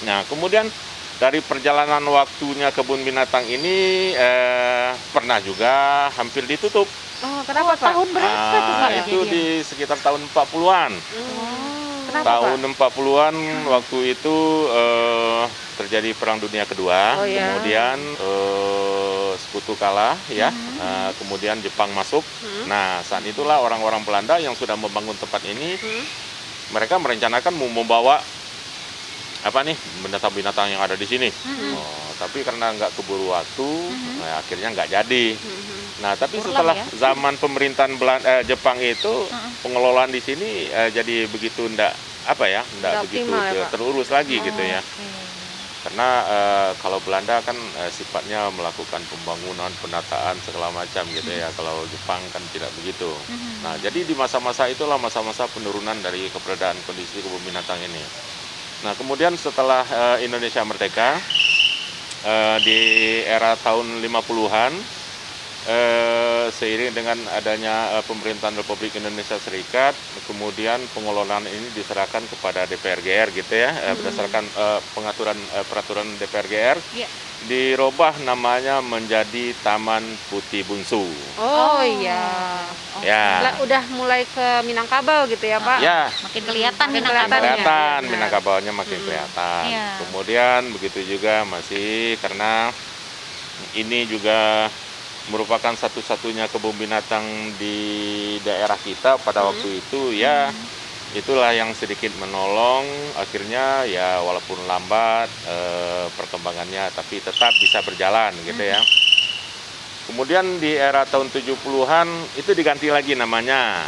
H: Nah, kemudian dari perjalanan waktunya kebun binatang ini pernah juga hampir ditutup.
B: Oh, kenapa Pak?
A: Tahun berapa tuh Pak?
H: Itu di sekitar tahun 40-an.
B: Kenapa
H: Tahun
B: Pak?
H: 40-an waktu itu terjadi Perang Dunia Kedua,
B: Oh, iya.
H: kemudian Sekutu kalah ya, kemudian Jepang masuk. Nah, saat itulah orang-orang Belanda yang sudah membangun tempat ini, mereka merencanakan mau membawa binatang-binatang yang ada di sini. Tapi karena nggak keburu waktu, akhirnya nggak jadi. Nah, tapi setelah zaman pemerintahan Jepang itu, pengelolaan di sini jadi begitu nggak begitu
B: optimal ya, Pak?
H: terurus lagi gitu ya. Karena kalau Belanda kan sifatnya melakukan pembangunan, penataan segala macam gitu ya. Kalau Jepang kan tidak begitu. Nah, jadi di masa-masa itulah masa-masa penurunan dari keberadaan kondisi kebun binatang ini. Nah, kemudian setelah Indonesia merdeka, di era tahun 50-an, seiring dengan adanya pemerintahan Republik Indonesia Serikat, kemudian pengelolaan ini diserahkan kepada DPRGR gitu ya, berdasarkan peraturan DPRGR, dirubah namanya menjadi Taman Putih Bungsu.
B: Oh iya.
H: Ya.
B: Udah mulai ke Minangkabau gitu ya Pak?
H: Ya.
A: Makin kelihatan
B: Makin
A: Minangkabaunya.
H: Kelihatan,
B: Benar.
H: Minangkabaunya makin kelihatan.
A: Iya.
H: Kemudian begitu juga masih karena ini juga merupakan satu-satunya kebun binatang di daerah kita pada waktu itu ya. Itulah yang sedikit menolong, akhirnya ya walaupun lambat perkembangannya tapi tetap bisa berjalan gitu ya. Kemudian di era tahun 70-an itu diganti lagi namanya.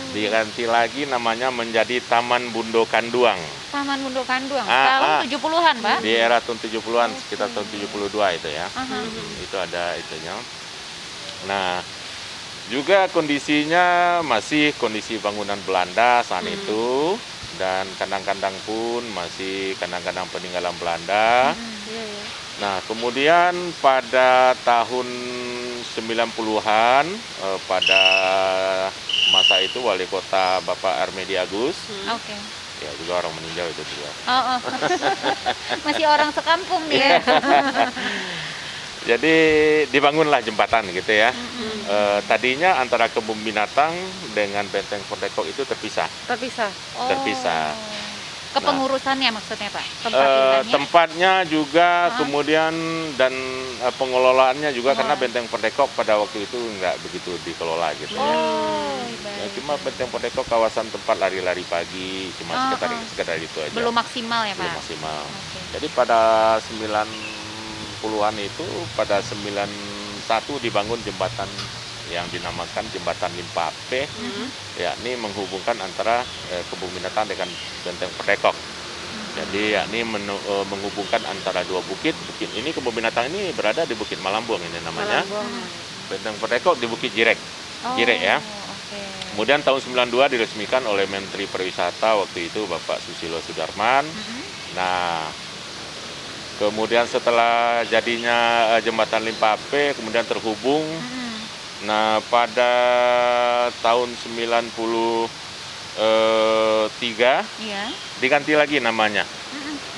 H: Diganti lagi namanya menjadi Taman Bundo Kanduang.
A: Taman Bundo Kanduang. Tahun 70-an, Pak?
H: Di era tahun 70-an, sekitar tahun 72 itu ya. Itu ada itunya. Nah, juga kondisinya masih kondisi bangunan Belanda saat itu, dan kandang-kandang pun masih kandang-kandang peninggalan Belanda. Nah, kemudian pada tahun 90-an, pada masa itu wali kota Bapak Armedi Agus,
A: Oke.
H: ya juga orang meninjau itu juga.
A: Masih orang sekampung nih ya.
H: Jadi dibangunlah jembatan gitu ya. Tadinya antara kebun binatang dengan Benteng Perdekok itu terpisah. Terpisah.
A: Kepengurusannya maksudnya Pak?
H: Tempatnya juga kemudian dan pengelolaannya juga karena Benteng Perdekok pada waktu itu nggak begitu dikelola gitu ya. Ya, cuma Benteng Perdekok kawasan tempat lari-lari pagi, cuma sekedar itu aja.
A: Belum maksimal ya Pak?
H: Belum maksimal. Jadi pada 90-an itu, pada 91 dibangun jembatan yang dinamakan Jembatan Limpape, yakni menghubungkan antara kebun binatang dengan Benteng Perdekok. Jadi yakni menghubungkan antara dua bukit. Bukit ini, kebun binatang ini berada di Bukit Malambuang ini namanya. Benteng Perdekok di Bukit Jirek. Jirek ya. Kemudian tahun 92 diresmikan oleh Menteri Pariwisata waktu itu Bapak Susilo Sudarman. Nah, kemudian setelah jadinya Jembatan Limpape kemudian terhubung. Nah, pada tahun 90 3
A: Iya.
H: diganti lagi namanya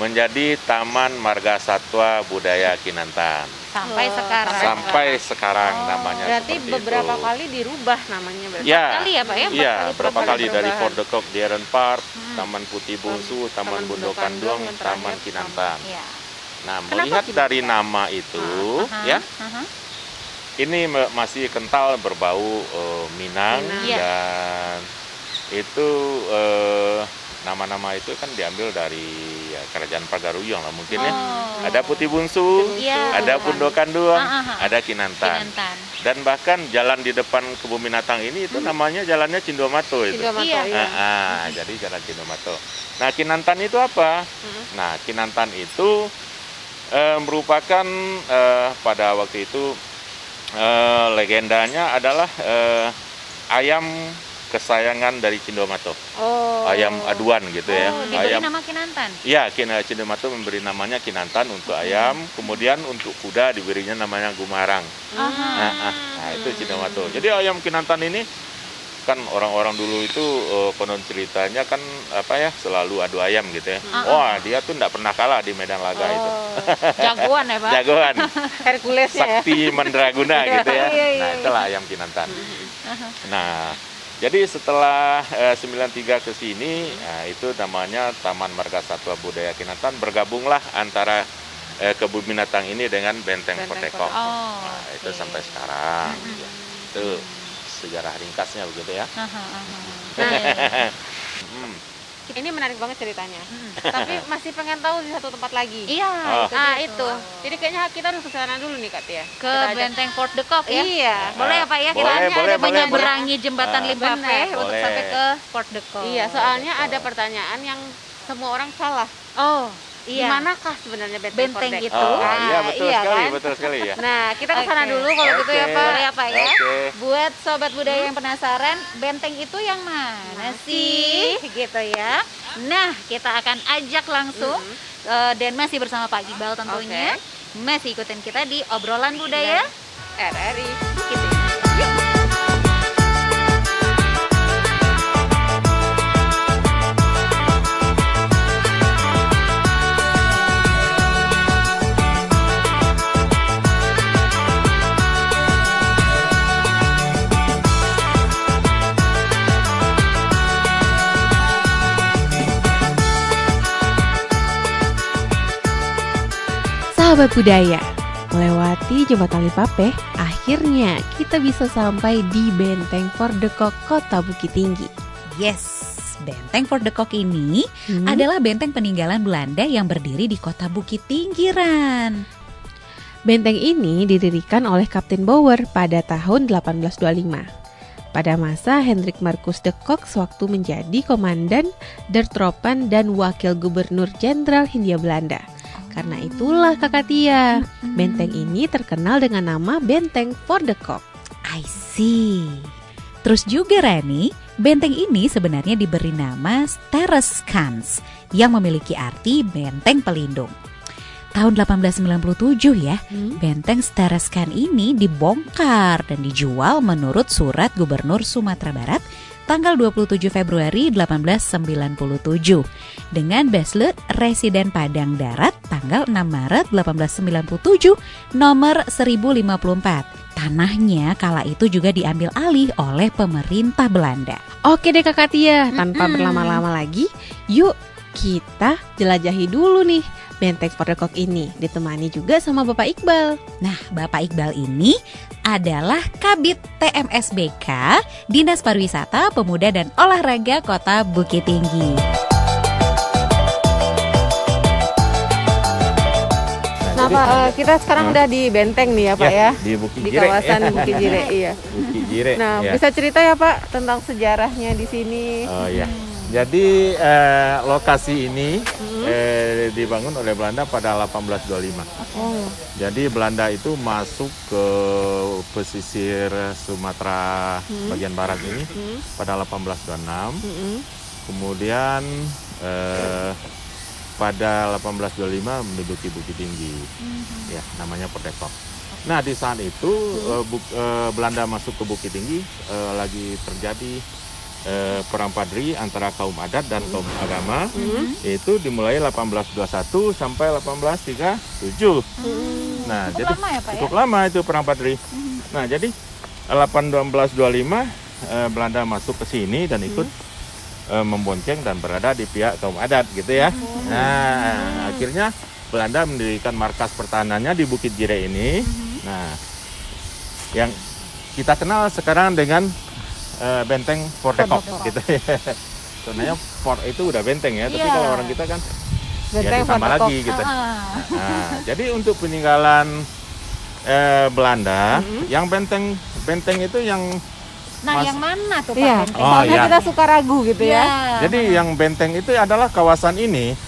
H: menjadi Taman Marga Satwa Budaya Kinantan.
A: Sampai sekarang.
H: Sampai sekarang namanya
B: Berarti
H: seperti
B: beberapa
H: itu.
B: kali dirubah namanya berarti.
H: Ya,
A: Kali ya Pak ya?
H: iya, berapa
B: kali
H: kali dari
B: perubahan.
H: Fort de Kock, Dieren Park, Taman Putih Bungsu, Taman
B: Taman
H: Bundo
B: Bundo
H: Kandung,
B: Kandung,
H: Taman
B: terakhir
H: Kinantan.
A: Iya.
H: Nah,
B: Kenapa
H: melihat
B: Kinantan?
H: dari nama itu, ya, ini masih kental berbau Minang
A: Iya.
H: dan itu nama-nama itu kan diambil dari ya, Kerajaan Pagaruyung lah mungkin ya.
A: Oh.
H: Ada Putih Bungsu,
A: Iya.
H: ada Bundo Kandung,
A: Ah.
H: ada Kinantan.
A: Kinantan.
H: Dan bahkan jalan di depan kebun binatang ini itu namanya jalannya Cindomato itu.
B: Cindomato,
A: Iya.
B: iya.
H: Jadi jalan Cindomato. Nah, Kinantan itu apa? Nah, Kinantan itu merupakan pada waktu itu legendanya adalah ayam kesayangan dari Cindomato.
B: Oh.
H: Ayam aduan gitu ya.
A: Oh, diberi nama Kinantan.
H: Iya, Cindomato memberi namanya Kinantan untuk ayam, kemudian untuk kuda diberinya namanya Gumarang. Nah, itu Cindomato. Jadi ayam Kinantan ini kan orang-orang dulu itu konon ceritanya kan apa ya selalu adu ayam gitu ya. Wah, dia tuh enggak pernah kalah di medan laga itu.
A: Jagoan ya Pak?
H: Jagoan.
B: Herculesnya ya.
H: Sakti Mandraguna gitu ya.
B: Iya, iya,
H: Nah, itulah ayam Kinantan. Nah, jadi setelah 93 ke sini, itu namanya Taman Marga Satwa Budaya Kinantan, bergabunglah antara kebun binatang ini dengan Benteng Fort de Kock.
A: Oh,
H: Nah, itu sampai sekarang. Ya, itu sejarah ringkasnya begitu ya.
B: Ini menarik banget ceritanya. Tapi masih pengen tahu di satu tempat lagi.
A: Iya.
H: Oh.
B: Itu. Jadi kayaknya kita harus ke sana dulu nih Kak Tia.
A: Ke Benteng Fort de Kock ya?
B: Iya.
A: Boleh ya Pak ya?
H: Boleh,
A: Soalnya
H: boleh,
A: ada
H: boleh,
A: menyeberangi jembatan
H: Ah,
A: Limpape
B: benar.
A: untuk
H: Boleh.
A: sampai ke Fort de Kock.
B: Iya, soalnya ada pertanyaan yang semua orang salah.
A: Oh,
B: Di
A: iya.
B: manakah sebenarnya Benteng Fort
A: Benteng
B: de
A: itu?
B: Kock?
H: Oh, iya betul
B: iya
H: sekali,
B: kan?
H: betul sekali ya.
B: Nah, kita ke sana
A: Oke.
B: dulu kalau gitu ya
H: Oke.
B: Pak.
A: Boleh ya Pak ya?
H: Oke.
A: Buat sobat budaya yang penasaran, benteng itu yang mana sih? Gitu ya. Nah, kita akan ajak langsung dan masih bersama Pak Iqbal tentunya. Masih ikutin kita di obrolan budaya.
B: RRI.
A: Gitu.
C: Sahabat budaya, melewati jembatan Limpape, akhirnya kita bisa sampai di Benteng Fort de Kock, Kota Bukit Tinggi.
A: Yes, Benteng Fort de Kock ini adalah benteng peninggalan Belanda yang berdiri di Kota Bukit Tinggi, Ran.
C: Benteng ini didirikan oleh Kapten Bauer pada tahun 1825. Pada masa Hendrik Marcus de Kock sewaktu menjadi Komandan der Tropen dan Wakil Gubernur Jenderal Hindia Belanda. Karena itulah Kakak Tia, benteng ini terkenal dengan nama Benteng Fort de Kock.
A: I see. Terus juga Rani, benteng ini sebenarnya diberi nama Stereskans yang memiliki arti benteng pelindung. Tahun 1897 ya, benteng Stereskans ini dibongkar dan dijual menurut surat Gubernur Sumatera Barat tanggal 27 Februari 1897 dengan Besle Residen Padang Darat tanggal 6 Maret 1897 nomor 1054. Tanahnya kala itu juga diambil alih oleh pemerintah Belanda.
C: Oke deh Kakak Tia, tanpa berlama-lama lagi, yuk kita jelajahi dulu nih Benteng Fort de Kock ini, ditemani juga sama Bapak Iqbal.
A: Nah, Bapak Iqbal ini adalah Kabid TMSBK, Dinas Pariwisata, Pemuda dan Olahraga Kota Bukit Tinggi.
B: Nah Pak, kita sekarang udah di Benteng nih ya Pak ya.
H: Di Bukit
B: Di
H: Jire.
B: kawasan Bukit Jire, iya.
H: Bukit Jire.
B: Nah,
H: ya.
B: bisa cerita ya Pak tentang sejarahnya di sini.
H: Oh ya. Jadi lokasi ini dibangun oleh Belanda pada 1825.
B: Oh.
H: Jadi Belanda itu masuk ke pesisir Sumatera bagian barat ini pada 1826. Kemudian pada 1825 menduduki Bukit Tinggi, ya namanya Fort de Kock. Nah di saat itu Belanda masuk ke Bukit Tinggi lagi terjadi perang padri antara kaum adat dan kaum agama itu dimulai 1821 sampai 1837. Nah,
A: Cukup
H: jadi
A: lama ya, Pak, ya?
H: cukup lama itu perang padri. Nah, jadi 1825 Belanda masuk ke sini dan ikut membonceng dan berada di pihak kaum adat gitu ya. Nah, akhirnya Belanda mendirikan markas pertahanannya di Bukit Jire ini. Nah, yang kita kenal sekarang dengan benteng Fort de Kock gitu ya. Sebenarnya fort itu udah benteng ya, tapi
A: Iya.
H: kalau orang kita kan
F: Benteng
H: ya ditambah
F: Fort de Kock.
H: lagi gitu.
A: Ah.
H: Nah, jadi untuk peninggalan Belanda, yang benteng itu yang
A: Nah,
H: Mas-
A: yang mana tuh Pak?
F: Iya,
A: benteng?
H: Oh,
F: soalnya
H: iya.
F: kita suka ragu gitu ya.
H: jadi yang benteng itu adalah kawasan ini.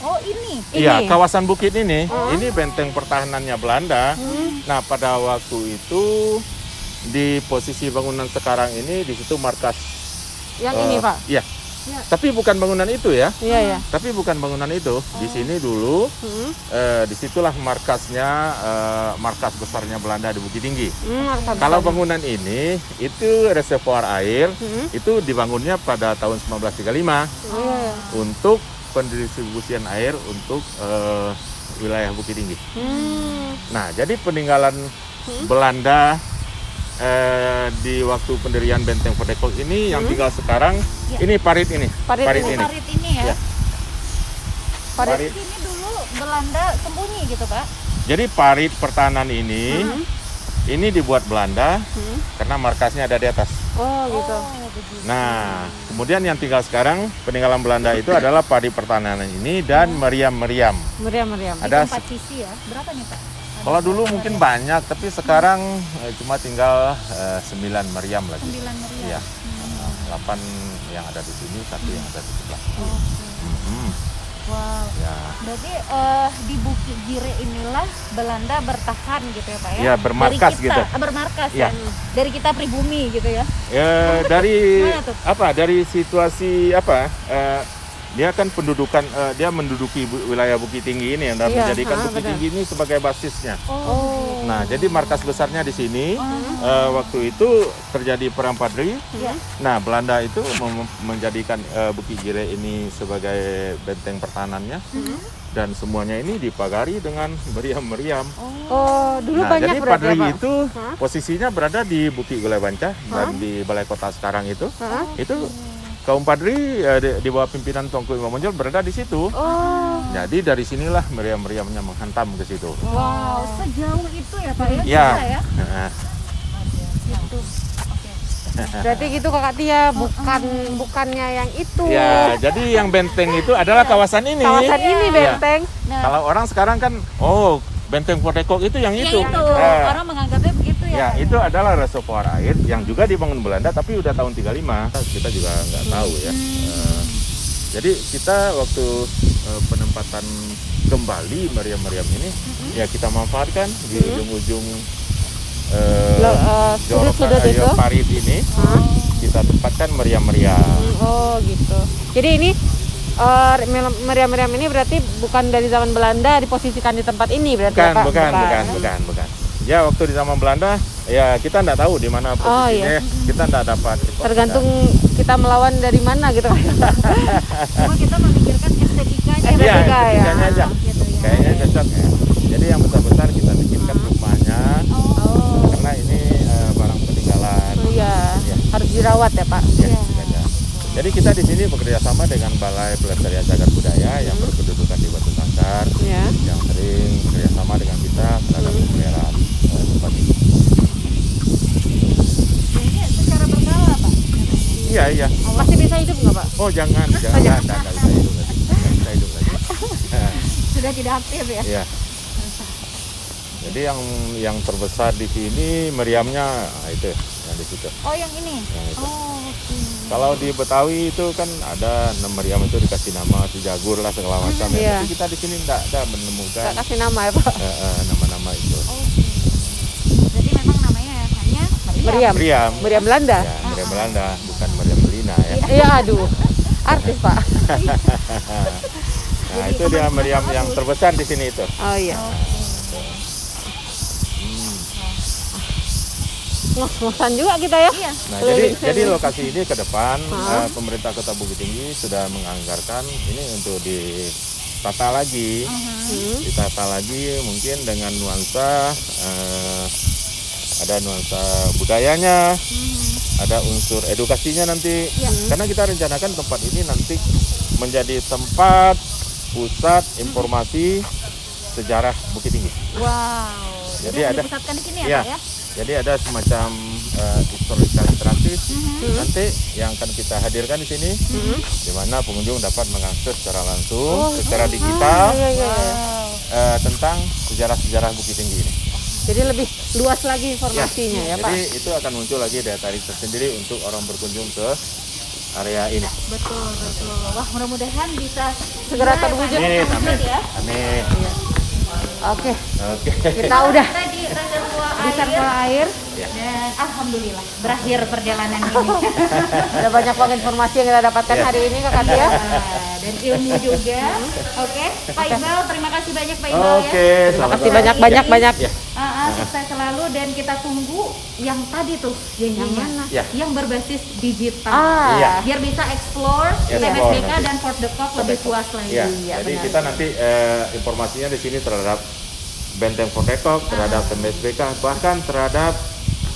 A: Oh, ini.
H: Iya, kawasan bukit ini benteng pertahanannya Belanda. Nah, pada waktu itu di posisi bangunan sekarang ini di situ markas.
F: Yang ini, Pak.
H: Iya. Tapi bukan bangunan itu ya.
F: Iya, ya.
H: Tapi bukan bangunan itu. Di sini dulu, disitulah markasnya, markas besarnya Belanda di Bukit Tinggi. Kalau bangunan ini itu reservoir air itu dibangunnya pada tahun 1935 untuk pendistribusian air untuk wilayah Bukit Tinggi. Nah, jadi peninggalan Belanda di waktu pendirian benteng Fort de Kock ini yang tinggal sekarang ini parit ini.
F: Parit ini.
A: Parit ini ya.
H: Iya.
A: Parit ini dulu Belanda sembunyi gitu, Pak.
H: Jadi parit pertahanan ini dibuat Belanda karena markasnya ada di atas.
F: Oh, gitu.
H: Nah, kemudian yang tinggal sekarang peninggalan Belanda itu adalah parit pertahanan ini dan meriam-meriam.
F: Meriam-meriam.
H: Ada
A: 4 sisi ya. Berapa nih, Pak?
H: kalau dulu mungkin banyak, tapi sekarang cuma tinggal 9 meriam lagi.
A: 9 meriam.
H: Iya. 8 yang ada di sini, 1 yang ada di sebelah.
A: Wow.
H: Ya.
A: Berarti di Bukit Jire inilah Belanda bertahan gitu ya, Pak ya?
H: Iya, bermarkas
A: dari kita,
H: gitu.
A: Bermarkas
H: Iya.
A: kan. Dari kita pribumi gitu ya.
H: Dari
A: Gimana tuh?
H: dari situasi dia kan pendudukan dia menduduki wilayah Bukit Tinggi ini yang menjadikan Bukit Tinggi ini sebagai basisnya.
A: Oh.
H: Nah, jadi markas besarnya di sini. Waktu itu terjadi perang Padri. Nah, Belanda itu menjadikan Bukit Jire ini sebagai benteng pertahanannya. Dan semuanya ini dipagari dengan meriam-meriam.
F: Oh, dulu
H: Nah,
F: banyak
H: jadi
F: berarti
H: Padri
F: ya, Pak?
H: itu posisinya berada di Bukit Gulai Banca dan di balai kota sekarang itu. Itu kaum Padri di bawah pimpinan Tuanku Imam Monjol berada di situ. Jadi dari sinilah meriam-meriamnya menghantam ke situ.
A: Wow, sejauh itu ya, Pak ya?
H: Iya.
A: Bisa ya?
F: Gitu. Berarti gitu Kakak Tia, bukannya yang itu.
H: Ya, jadi yang benteng itu adalah kawasan ini.
F: Kawasan ini
H: Iya.
F: benteng.
H: Kalau orang sekarang kan, benteng Fort de Kock itu yang
A: Ya
H: itu.
A: itu, orang menganggapnya begitu ya.
H: Ya, itu adalah reservoir air yang juga dibangun Belanda, tapi udah tahun 35. Kita juga nggak tahu ya. Jadi kita waktu penempatan kembali meriam-meriam ini, ya kita manfaatkan di ujung-ujung
F: Sudut-sudut itu.
H: parit ini, kita tempatkan meriam-meriam.
F: Oh, gitu. Jadi ini meriam-meriam ini berarti bukan dari zaman Belanda diposisikan di tempat ini berarti ya, Pak?
H: Bukan. Ya, waktu di zaman Belanda, ya kita nggak tahu di mana posisinya. Kita nggak dapat.
F: Tergantung kita melawan dari mana gitu.
A: Cuma kita memikirkan estetikanya.
H: Iya,
F: Estetika ya.
H: estetikanya aja.
A: Gitu ya.
H: Kayaknya cocok ya. Jadi yang besar-besar kita bikinkan rumahnya, karena ini barang peninggalan.
F: Oh iya,
H: Ya.
F: harus dirawat ya, Pak.
H: Ya, ya. Jadi kita di sini bekerja sama dengan Balai Pelestarian Cagar Budaya yang berkedudukan di Batu Sangkar,
F: Ya.
H: yang sering bekerja sama dengan kita terhadap pemeliharaan tempat ini.
A: Ini secara berkala, Pak.
H: Iya.
F: Masih bisa hidup nggak, Pak?
H: Oh jangan, nggak bisa hidup lagi. Nggak bisa hidup lagi.
A: Sudah tidak aktif ya.
H: Iya. Jadi yang terbesar di sini meriamnya itu yang di situ.
A: Oh, yang ini.
H: Yang itu.
A: Oh, oke.
H: Kalau di Betawi itu kan ada meriam itu dikasih nama Cijagur lah segala macam ya.
F: Iya.
H: Tapi kita di sini tidak ada menemukan
F: Nggak kasih nama ya, Pak?
H: nama-nama itu.
A: Oke. Jadi memang namanya hanya
F: Meriam. Meriam Belanda.
H: Ya, meriam Belanda, bukan meriam Belina ya.
F: Iya, aduh. Artis, Pak.
H: Nah, itu dia meriam yang terbesar di sini itu.
F: Oh iya.
B: ngos-ngosan juga kita ya.
A: Iya.
H: Nah,
B: Keliling
H: jadi
B: sini.
H: lokasi ini ke depan pemerintah Kota Bukit Tinggi sudah menganggarkan ini untuk ditata lagi, ditata lagi mungkin dengan nuansa ada nuansa budayanya, ada unsur edukasinya nanti. Karena kita rencanakan tempat ini nanti menjadi tempat pusat informasi sejarah Bukit Tinggi.
A: Wow.
H: Jadi
A: Udah
H: ada-
A: dipusatkan di sini
H: ya,
A: Pak ya?
H: Jadi ada semacam historical interaktif nanti yang akan kita hadirkan di sini, di mana pengunjung dapat mengakses secara langsung, secara digital tentang sejarah-sejarah Bukit Tinggi ini.
B: Jadi lebih luas lagi informasinya ya, Pak.
H: Jadi itu akan muncul lagi daya tarik tersendiri untuk orang berkunjung ke area ini.
A: Betul. Wah, mudah-mudahan bisa
B: Segera terwujud.
H: Amin, amin,
A: ya.
H: amin.
B: Oke,
H: Oke.
B: kita udah
A: Tadi reservoir
B: di server air.
A: dan alhamdulillah berakhir perjalanan ini.
B: Ada banyak banget informasi yang kita dapatkan hari ini Kak Katia.
A: Dan ilmu juga. Oke, Pak Iqbal, terima kasih banyak Pak Iqbal ya.
H: Oke,
B: Terima kasih banyak-banyak.
H: Ya.
A: Sukses selalu dan kita tunggu yang tadi tuh
B: Yang
A: janjinya.
B: mana?
H: Ya.
A: Yang berbasis digital.
H: Iya.
A: Biar bisa explore
H: Explore
A: TMSBK
H: nanti.
A: dan Fort the Cock lebih puas lagi.
H: Ya,
B: Iya,
H: jadi
B: benar.
H: kita nanti informasinya di sini terhadap Benteng Fort the Cock, terhadap MSBK, bahkan terhadap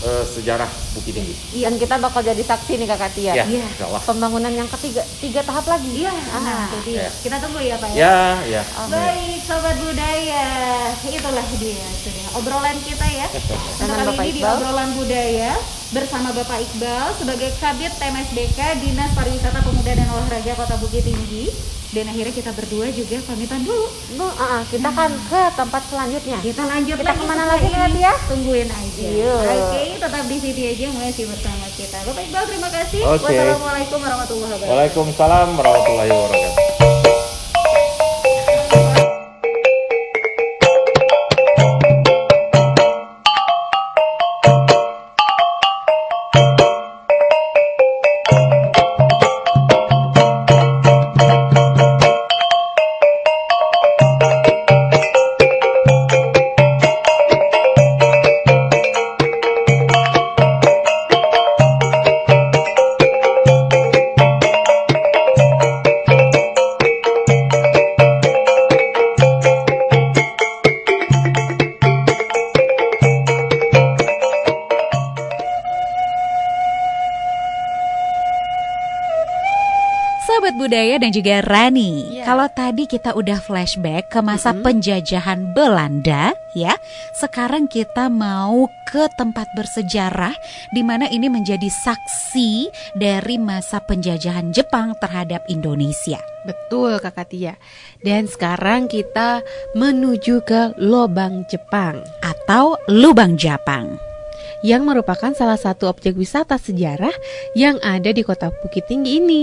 H: sejarah Bukit Tinggi.
B: Dan kita bakal jadi saksi nih Kak Katia.
H: Ya,
A: Iya.
H: insya Allah.
B: Pembangunan yang ketiga, 3 tahap lagi.
A: Iya, nah itu dia.
H: Ya.
A: Kita tunggu ya Pak ya.
H: Ya, ya.
A: Baik, Sobat Budaya, itulah dia sudah obrolan kita ya. Untuk
B: Dengan
A: kali
B: Bapak
A: ini di
B: Iqbal.
A: obrolan budaya bersama Bapak Iqbal sebagai Kabid TMSBK Dinas Pariwisata Pemuda dan Olahraga Kota Bukit Tinggi. Dan akhirnya kita berdua juga pamitan dulu.
B: Kita kan ke tempat selanjutnya.
A: Kita lanjut
B: Kita
A: lagi
B: kemana
A: setelah
B: lagi,
A: ini.
B: Nadia?
A: Tungguin aja.
B: Iya.
A: Oke, tetap di sini aja masih bersama kita. Bapak Iqbal, terima kasih.
H: Oke.
A: Wassalamualaikum warahmatullahi wabarakatuh.
H: Waalaikumsalam warahmatullahi wabarakatuh.
A: Sahabat budaya dan juga Rani,
C: Iya.
A: kalau tadi kita udah flashback ke masa penjajahan Belanda, ya, sekarang kita mau ke tempat bersejarah di mana ini menjadi saksi dari masa penjajahan Jepang terhadap Indonesia.
C: Betul Kak Katia. Dan sekarang kita menuju ke Lobang Jepang
A: Atau Lubang Japang.
C: yang merupakan salah satu objek wisata sejarah yang ada di Kota Bukit Tinggi ini.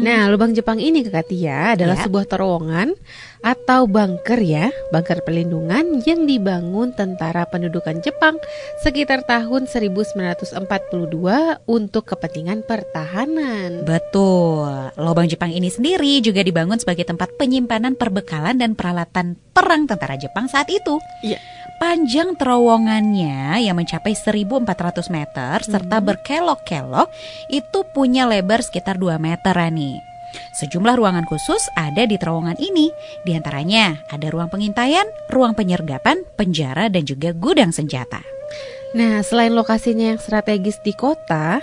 C: Nah, Lubang Jepang ini Kak Katia adalah
A: Ya.
C: sebuah terowongan atau bunker ya, bunker perlindungan yang dibangun tentara pendudukan Jepang sekitar tahun 1942 untuk kepentingan pertahanan.
A: Betul, Lubang Jepang ini sendiri juga dibangun sebagai tempat penyimpanan perbekalan dan peralatan perang tentara Jepang saat itu.
C: Iya.
A: Panjang terowongannya yang mencapai 1.400 meter serta berkelok-kelok itu punya lebar sekitar 2 meter nih. Sejumlah ruangan khusus ada di terowongan ini. Di antaranya ada ruang pengintaian, ruang penyergapan, penjara dan juga gudang senjata.
C: Nah, selain lokasinya yang strategis di kota,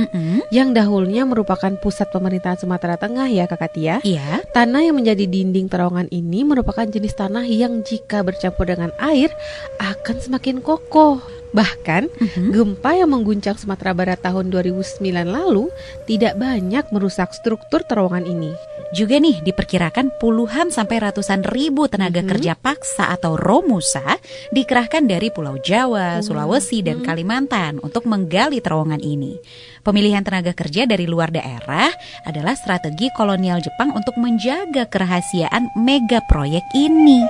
C: yang dahulunya merupakan pusat pemerintahan Sumatera Tengah ya Kak Katia,
A: Iya.
C: tanah yang menjadi dinding terowongan ini merupakan jenis tanah yang jika bercampur dengan air akan semakin kokoh. Bahkan, gempa yang mengguncang Sumatera Barat tahun 2009 lalu tidak banyak merusak struktur terowongan ini.
A: Juga nih diperkirakan puluhan sampai ratusan ribu tenaga kerja paksa atau romusa dikerahkan dari Pulau Jawa, Sulawesi, dan Kalimantan untuk menggali terowongan ini. Pemilihan tenaga kerja dari luar daerah adalah strategi kolonial Jepang untuk menjaga kerahasiaan mega proyek ini.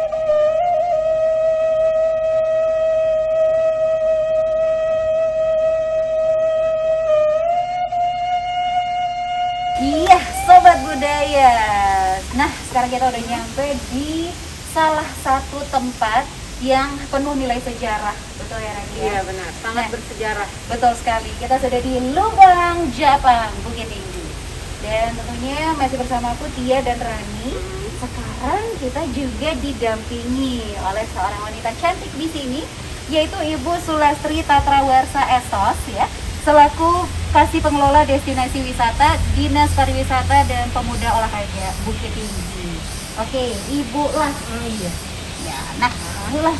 A: Iya, Sobat Budaya. Nah, sekarang kita udah nyampe di salah satu tempat yang penuh nilai sejarah. Betul ya, Rani?
B: Iya benar, sangat
A: Nah,
B: bersejarah.
A: betul sekali. Kita sudah di Lubang Japang, Bukit Tinggi. Dan tentunya masih bersama aku Tia dan Rani. Sekarang kita juga didampingi oleh seorang wanita cantik di sini, yaitu Ibu Sulastri Tatrawarsa Esos ya, selaku Kasih Pengelola Destinasi Wisata Dinas Pariwisata dan Pemuda Olahraga Bukit Tinggi. Oke, Ibu Las.
F: Iya.
A: Ya, nah, Ibu Las,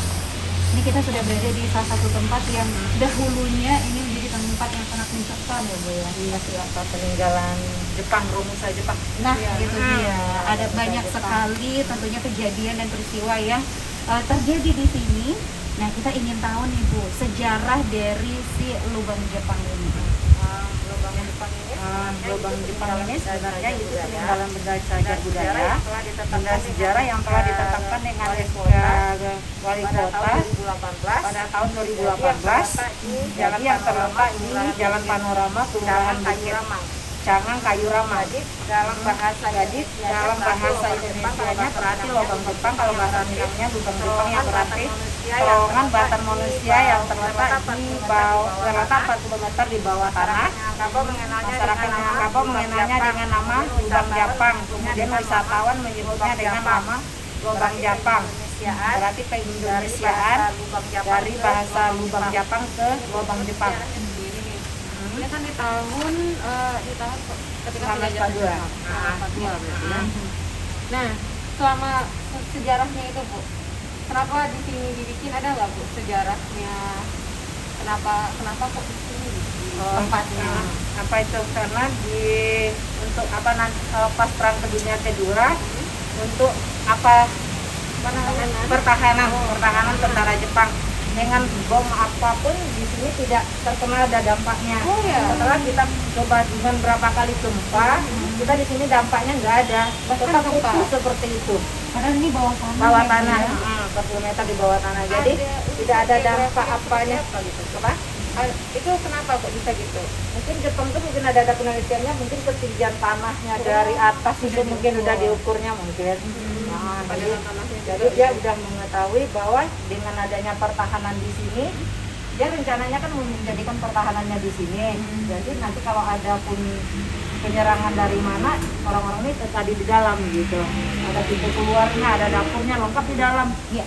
A: ini kita sudah berada di salah satu tempat yang dahulunya ini menjadi tempat yang sangat mencekam ya Bu ya.
F: Iya, siapa peninggalan Jepang, Romusa Jepang.
A: Nah, itu dia. Ada banyak sekali tentunya kejadian dan peristiwa yang terjadi di sini. Nah, kita ingin tahu nih Bu, sejarah dari si Lubang Jepang ini.
F: Lubang Jepang ini sebenarnya itu peninggalan benda cagar budaya, benda sejarah yang telah ditetapkan dengan SK Wali Kota pada tahun 2018. Jadi yang terletak di Jalan Panorama, Kelurahan Bukit Cangang, Kayu Rama. Dalam bahasa Indonesianya berarti lubang Jepang, kalau bahasa Minangnya lubang Jepang yang berarti terowongan batan manusia yang terletak 4 km di bawah tanah. Masyarakat Minangkabau mengenalnya dengan nama Lubang Japang. Kemudian wisatawan menyebutnya dengan nama Lubang Japang. Berarti keindonesiaan dari bahasa Lubang Japang ke Lubang Jepang.
B: Ini kan di tahun ketika penjajahan Jepang. Nah, selama sejarahnya itu Bu, kenapa di sini dibikin, ada nggak Bu sejarahnya? Kenapa kok di sini tempatnya?
F: Apa itu karena untuk pas perang dunia kedua untuk pertahanan tentara Jepang. Dengan bom apapun di sini tidak terkena ada dampaknya.
B: Oh, ya.
F: Setelah kita coba dengan berapa kali gempa, kita di sini dampaknya nggak ada. Tetap utuh seperti itu.
A: Padahal ini bawah tanah.
F: Bawah
A: ya,
F: tanah,
A: Bu, ya?
F: 40 meter di bawah tanah. Jadi tidak ada dampak apanya. Apa?
B: Itu kenapa kok bisa gitu?
F: Mungkin Jepang tuh mungkin ada penelitiannya, mungkin ketinggian tanahnya dari atas itu mungkin udah diukurnya mungkin. Nah, jadi dia udah mengetahui bahwa dengan adanya pertahanan di sini, dia rencananya kan menjadikan pertahanannya di sini. Jadi nanti kalau ada pun penyerangan dari mana, orang-orang ini tadi di dalam gitu. Ada pintu keluarnya, ada dapurnya lengkap di dalam.
A: Iya.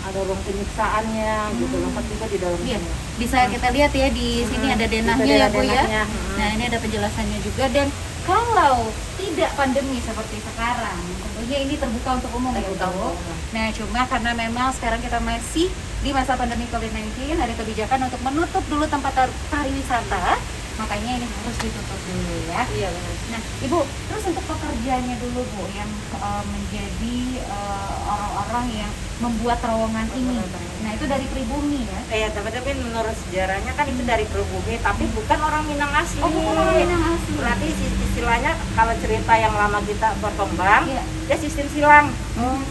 F: Ada ruang penyiksaannya gitu, lengkap juga di dalam.
A: Iya. Bisa kita lihat ya di sini ada denahnya ya Bu ya. Nah, ini ada penjelasannya juga. Dan kalau tidak pandemi seperti sekarang, tentunya ini terbuka untuk umum ya Bu. Nah, cuma karena memang sekarang kita masih di masa pandemi COVID-19, ada kebijakan untuk menutup dulu tempat pariwisata, makanya ini harus ditutup dulu ya.
B: Iya benar.
A: Nah, Ibu, terus untuk pekerjanya dulu Bu, yang menjadi orang-orang yang membuat terowongan ini. Nah, itu dari pribumi ya?
F: Iya, tapi menurut sejarahnya kan itu dari pribumi, tapi bukan orang Minang asli.
A: Oh, bukan orang Minang asli.
F: Berarti istilahnya kalau cerita yang lama kita berkembang,
A: Iya.
F: dia sistem silang.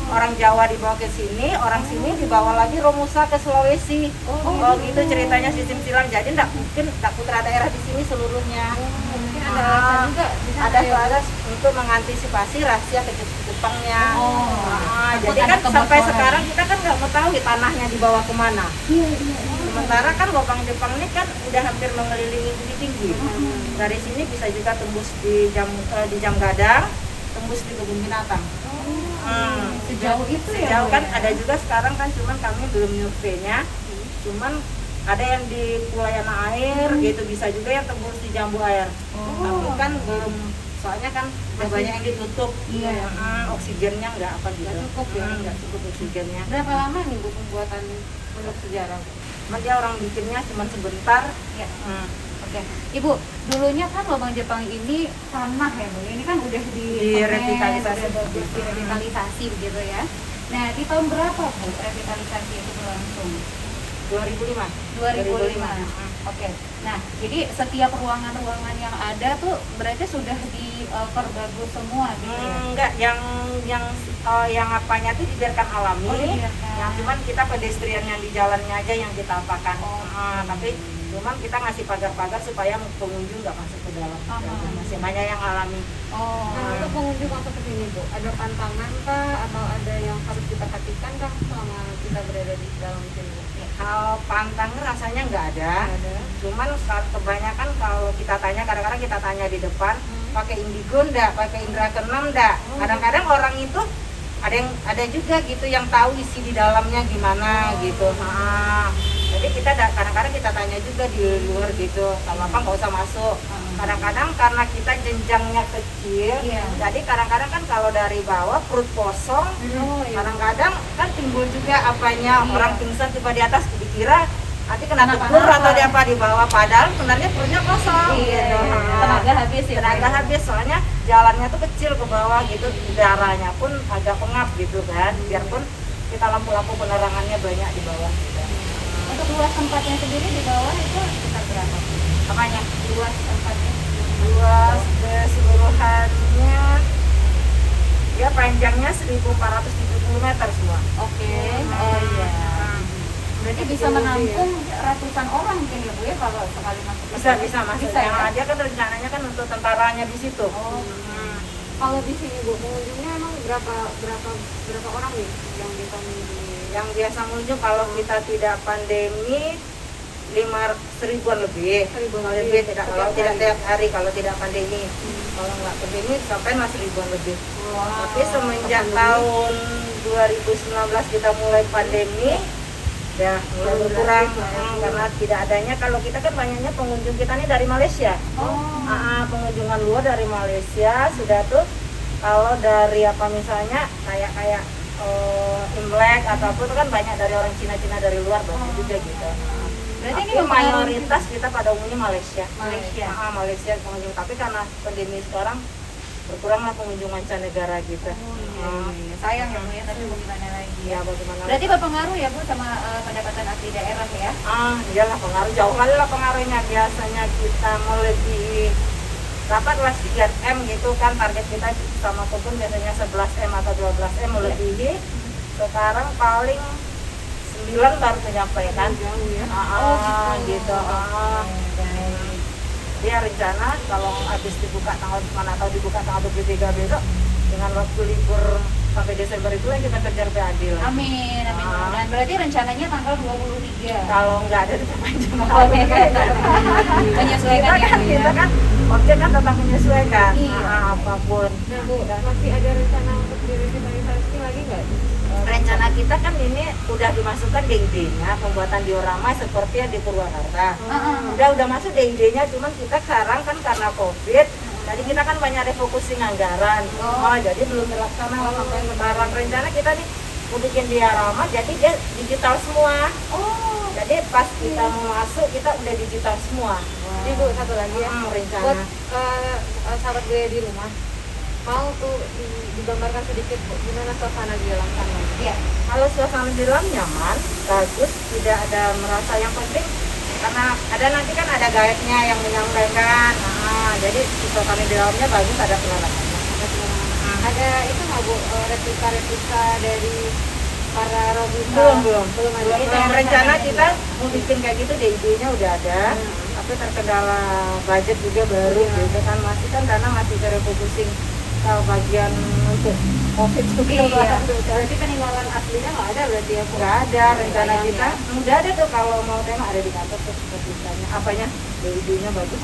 F: Orang Jawa dibawa ke sini, orang sini dibawa lagi Romusa ke Sulawesi. Oh, gitu ceritanya sistem silang. Jadi enggak putra daerah di sini seluruhnya.
B: Mungkin ada alasan juga di sana
F: Ada
B: ya, Bu?
F: ada untuk mengantisipasi rahasia ke Jepangnya.
A: Takut
F: Jadi
A: ada
F: kan sampai
A: kebocoran.
F: sekarang kita kan nggak mau tahu tanahnya dibawa kemana.
A: Iya.
F: Sementara kan lubang Jepang ini kan udah hampir mengelilingi Bukit Tinggi. Dari sini bisa juga tembus di Jam Gadang, tembus di kebun binatang.
A: Sejauh itu ya?
F: Sejauh
A: Bu,
F: kan
A: ya?
F: ada juga sekarang kan, cuman kami belum nyurveinya. Cuman ada yang di Kulayana Air gitu, bisa juga yang tembus di Jambu Air. Tapi kan belum, soalnya kan banyak yang ditutup.
A: Iya.
F: Oksigennya nggak apa gitu.
B: Nggak cukup ya?
F: Nggak cukup oksigennya.
B: Berapa lama nih Bu pembuatan menurut sejarah?
F: Cuman dia orang bikinnya cuma sebentar.
A: Iya. Oke, Ibu, dulunya kan lubang Jepang ini tanah ya Bu, ini kan udah
F: Direvitalisasi.
A: udah bagus, direvitalisasi begitu ya. Nah, di tahun berapa Bu revitalisasi itu berlangsung?
F: 2005.
A: 2005. Oke. Nah, jadi setiap ruangan-ruangan yang ada tuh berarti sudah diperbagus semua gitu ya?
F: Enggak, yang apanya tuh dibiarkan alami.
A: Oh, dibiarkan.
F: Yang cuman kita pedestrian yang di jalannya aja yang kita apakan. Tapi Cuman kita ngasih pagar-pagar supaya pengunjung nggak masuk ke dalam. Masih banyak yang alami.
B: Nah, untuk pengunjung masuk ke sini Bu, ada pantangan kah atau ada yang harus diperhatikan kah selama kita berada di dalam sini Bu?
F: Kalau pantangan rasanya nggak ada. Cuman kebanyakan kalau kita tanya, kadang-kadang kita tanya di depan, pakai indigo enggak, pakai indra keenam enggak. Kadang-kadang orang itu ada juga gitu yang tahu isi di dalamnya gimana gitu. Jadi kita kadang-kadang kita tanya juga di luar gitu, kalau apa nggak usah masuk. Kadang-kadang karena kita jenjangnya kecil, jadi kadang-kadang kan kalau dari bawah perut kosong, kadang-kadang kan timbul juga apanya orang pingsan tiba di atas dikira nanti kena tegur atau di apa di bawah, padahal sebenarnya perutnya kosong gitu.
B: Tenaga habis ya.
F: Tenaga habis, soalnya jalannya tuh kecil ke bawah gitu, darahnya pun agak pengap gitu kan. Biarpun kita lampu-lampu penerangannya banyak di bawah gitu.
B: Untuk luas tempatnya sendiri di bawah itu sekitar berapa?
F: Apanya?
B: Luas tempatnya?
F: Luas keseluruhannya ya panjangnya 1470 meter semua.
B: Oke. Oh iya. Berarti bisa menampung ratusan orang mungkin ya Bu ya kalau sekali masuk.
F: Bisa masuk.
B: Bisa,
F: yang
B: ya?
F: ada kan rencananya kan untuk tentaranya di situ.
B: Kalau di sini Bu, pengunjungnya emang berapa orang nih yang bisa mengunjungi?
F: Yang biasa mengunjung kalau kita tidak pandemi 5.000-an lebih. Lebih tidak kalau tidak tiap hari kalau tidak pandemi. Kalau nggak pandemi sampai masih 1.000-an lebih. Tapi semenjak tahun 2019 kita mulai pandemi, ya mulai berkurang karena tidak adanya. Kalau kita kan banyaknya pengunjung kita ini dari Malaysia. Pengunjungan luar dari Malaysia sudah tuh. Kalau dari apa misalnya kayak Imlek ataupun itu kan banyak dari orang Cina dari luar banyak juga gitu.
B: Berarti
F: Tapi
B: ini
F: mayoritas kita pada umumnya Malaysia.
B: Malaysia.
F: Pengunjung. Tapi karena pandemi sekarang berkuranglah pengunjung mancanegara gitu.
B: Sayang ya Bu ya, tapi mau gimana lagi
F: Ya bagaimana?
B: Berarti berpengaruh ya Bu sama pendapatan asli daerah ya?
F: Iyalah pengaruh, jauh kali lah pengaruhnya. Biasanya kita melebihi dapatlah 3M gitu kan, target kita sama kebun biasanya 11M atau 12M melebihi. Sekarang paling 9 baru menyampaikan. Gitu. Dia rencana kalau habis dibuka tanggal mana atau dibuka tanggal 23 besok dengan waktu libur sampai Desember itu yang kita kejar adil.
B: Amin. Dan berarti rencananya tanggal 23.
F: Kalau nggak ada diperpanjang.
B: Menyesuaikan ya.
F: Kita kan objek kan tetap menyesuaikan. Apapun.
B: Nah Bu, masih ada rencana untuk direvitalisasi lagi nggak?
F: Rencana kita kan ini udah dimasukkan DID-nya pembuatan diorama seperti yang di Purwakarta. Udah masuk DID-nya, cuman kita sekarang kan karena COVID, jadi kita kan banyak refocusing anggaran. Jadi belum terlaksana sampai sekarang. Rencana kita nih mau bikin diorama, jadi dia digital semua. Jadi pas kita mau masuk kita udah digital semua.
B: Jadi Bu, satu lagi ya.
F: Rencana.
B: Buat sahabat gue di rumah, mau tuh digambarkan sedikit Bu, gimana suasana di dalam sana?
F: Iya, kalau suasana di dalam nyaman, bagus, tidak ada merasa yang penting karena ada nanti kan ada guide-nya yang menyampaikan. Jadi suasana di dalamnya bagus, ada penerangannya.
B: Ada itu nggak Bu, replika dari para robusta?
F: Belum ada. Yang rencana kita mau bikin kayak gitu, idenya udah ada, tapi terkendala budget juga baru gitu kan, masih kan dana masih refocusing kalau bagian untuk COVID juga.
B: Berarti peninggalan aslinya nggak ada berarti ya Bu?
F: Nggak ada, rencana kita udah ada tuh, kalau mau tema ada di kantor tuh seperti misalnya apanya, idenya bagus.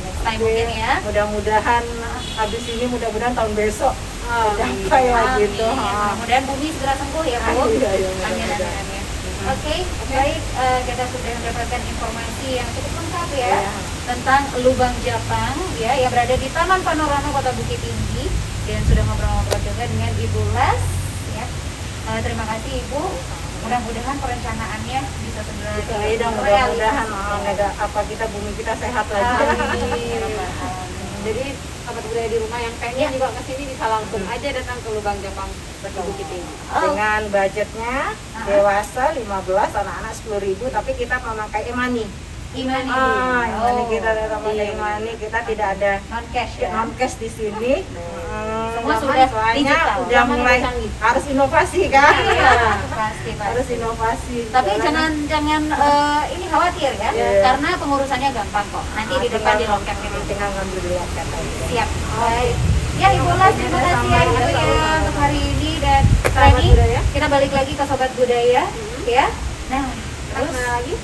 B: Next time mungkin ya.
F: Mudah-mudahan habis ini, mudah-mudahan tahun besok sampai gitu.
B: Mudah-mudahan bumi segera sembuh ya Bu. Amin. Oke, baik, kita sudah mendapatkan informasi yang cukup lengkap ya tentang Lubang Japang ya, yang berada di Taman Panorama Kota Bukit Tinggi, dan sudah ngobrol-ngobrol juga dengan Ibu Las ya. Terima kasih Ibu. Mudah-mudahan perencanaannya bisa segera
F: mudah-mudahan apa kita bumi kita sehat lagi.
B: Jadi sahabat budaya di rumah yang pengen juga kesini bisa langsung aja datang ke Lubang Japang Bukit Tinggi.
F: Dengan budgetnya dewasa 15, anak-anak 10.000, tapi kita memakai e-money.
B: Imani.
F: Imani kita tetap pakai Imani, kita tidak ada
B: non cash ya.
F: non cash di sini.
B: Semua
F: Zaman
B: sudah
F: soalnya
B: digital,
F: udah
B: zaman
F: mulai
B: udah canggih.
F: harus inovasi kan.
B: Iya, pasti.
F: Harus inovasi.
B: Tapi
F: Jalan-
B: jangan ini khawatir ya,
F: Iya.
B: karena pengurusannya gampang kok. Nanti di depan di loket gitu.
F: tinggal ngambil di loket aja.
B: Siap. Baik. Ya Ibu Las, terima kasih ya Ibu ya untuk hari ini dan
F: Sobat
B: tadi
F: Budaya.
B: kita balik lagi ke Sobat Budaya ya. Nah, terus
F: Kemana lagi?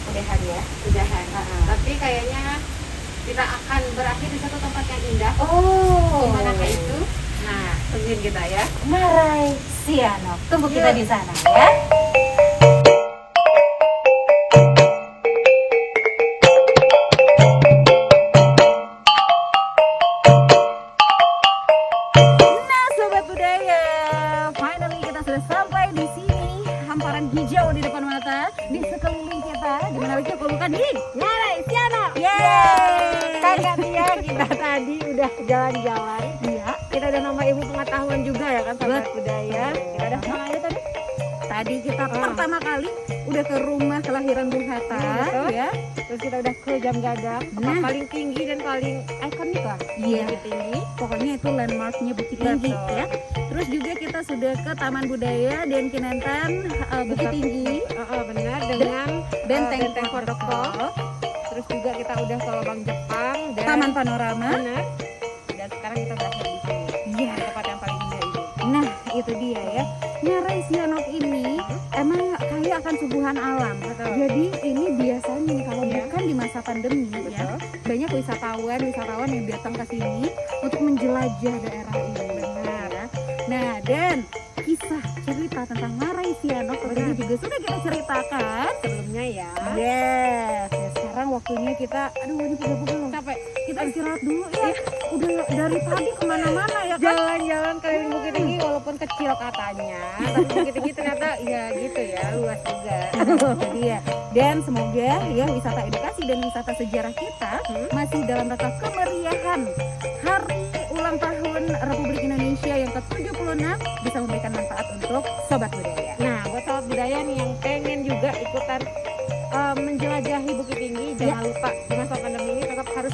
B: udahan ya.
F: Udahan. Tapi kayaknya kita akan berakhir di satu tempat yang indah.
B: Oh,
F: Dimanakah itu? Nah, tungguin kita ya.
B: Marai Sianok. Tunggu kita di sana ya. Nah, Sobat Budaya, finally kita sudah sampai di sini. Hamparan hijau di depan mata, di sekeliling kita. Di mana lagi kalau bukan di Marai Sianok. Yeay!
F: Kakak Tia, kita tadi udah jalan-jalan.
B: Iya.
F: Kita udah nambah ilmu pengetahuan juga ya kan Sobat Budaya.
B: Kita udah kemana aja tadi? Tadi kita pertama kali udah ke rumah kelahiran Bung Hatta,
F: betul.
B: ya.
F: Terus kita udah ke Jam Gadang, tempat
B: Nah.
F: paling tinggi dan paling ikonik lah.
B: Iya.
F: Bukit Tinggi.
B: Pokoknya itu landmarknya Bukit Tinggi
F: Betul.
B: ya. Terus juga kita sudah ke Taman Budaya dan Kinantan Bukit Tinggi,
F: Benar dengan
B: Benteng
F: Benteng Protokol. Terus juga kita udah ke Lubang Jepang dan
B: Taman Panorama.
F: benar. Dan sekarang kita berakhir di sini.
B: Iya.
F: Tempat yang paling indah ini.
B: Nah, itu dia ya. Marai Sianok ini emang kaya akan suguhan alam.
F: Betul.
B: Jadi ini biasanya nih, kalau
F: Iya.
B: bukan di masa pandemi ya,
F: Betul.
B: banyak wisatawan yang datang ke sini untuk menjelajah daerah ini.
F: Benar.
B: Ya. Nah, dan kisah cerita tentang Marai Sianok ini juga sudah kita ceritakan
F: Sebelumnya ya.
B: Yes, ya sekarang waktunya kita, aduh ini pegel-pegel loh.
F: Capek.
B: Kita istirahat dulu ya. Udah dari tadi kemana-mana ya kan?
F: Jalan-jalan keliling Bukit Tinggi walaupun kecil katanya, tapi Bukit Tinggi ternyata ya gitu ya, luas juga.
B: Jadi ya, dan semoga ya wisata edukasi dan wisata sejarah kita masih dalam rangka kemeriahan Hari Ulang Tahun Republik Indonesia yang ke-76 bisa memberikan manfaat untuk Sobat Budaya.
F: Nah, buat Sobat Budaya nih yang pengen juga ikutan menjelajahi Bukit Tinggi, jangan lupa di masa pandemi ini tetap harus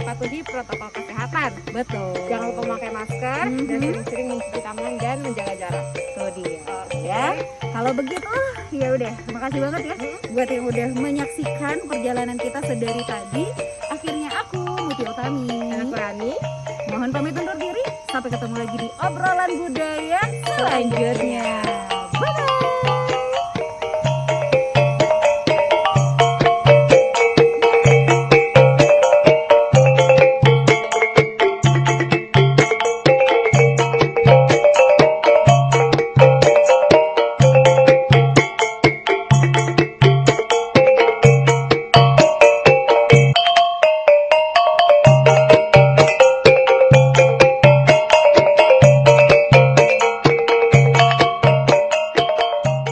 F: patuhi protokol kesehatan.
B: Betul.
F: Jangan lupa memakai masker dan sering-sering mencuci tangan dan menjaga jarak.
B: Itu dia. Ya, kalau begitu ya udah, makasih banget ya buat yang udah menyaksikan perjalanan kita sedari tadi. Akhirnya aku Muti Utami.
F: Dan aku Rani.
B: Mohon pamit undur diri. Sampai ketemu lagi di obrolan budaya selanjutnya. Bye bye.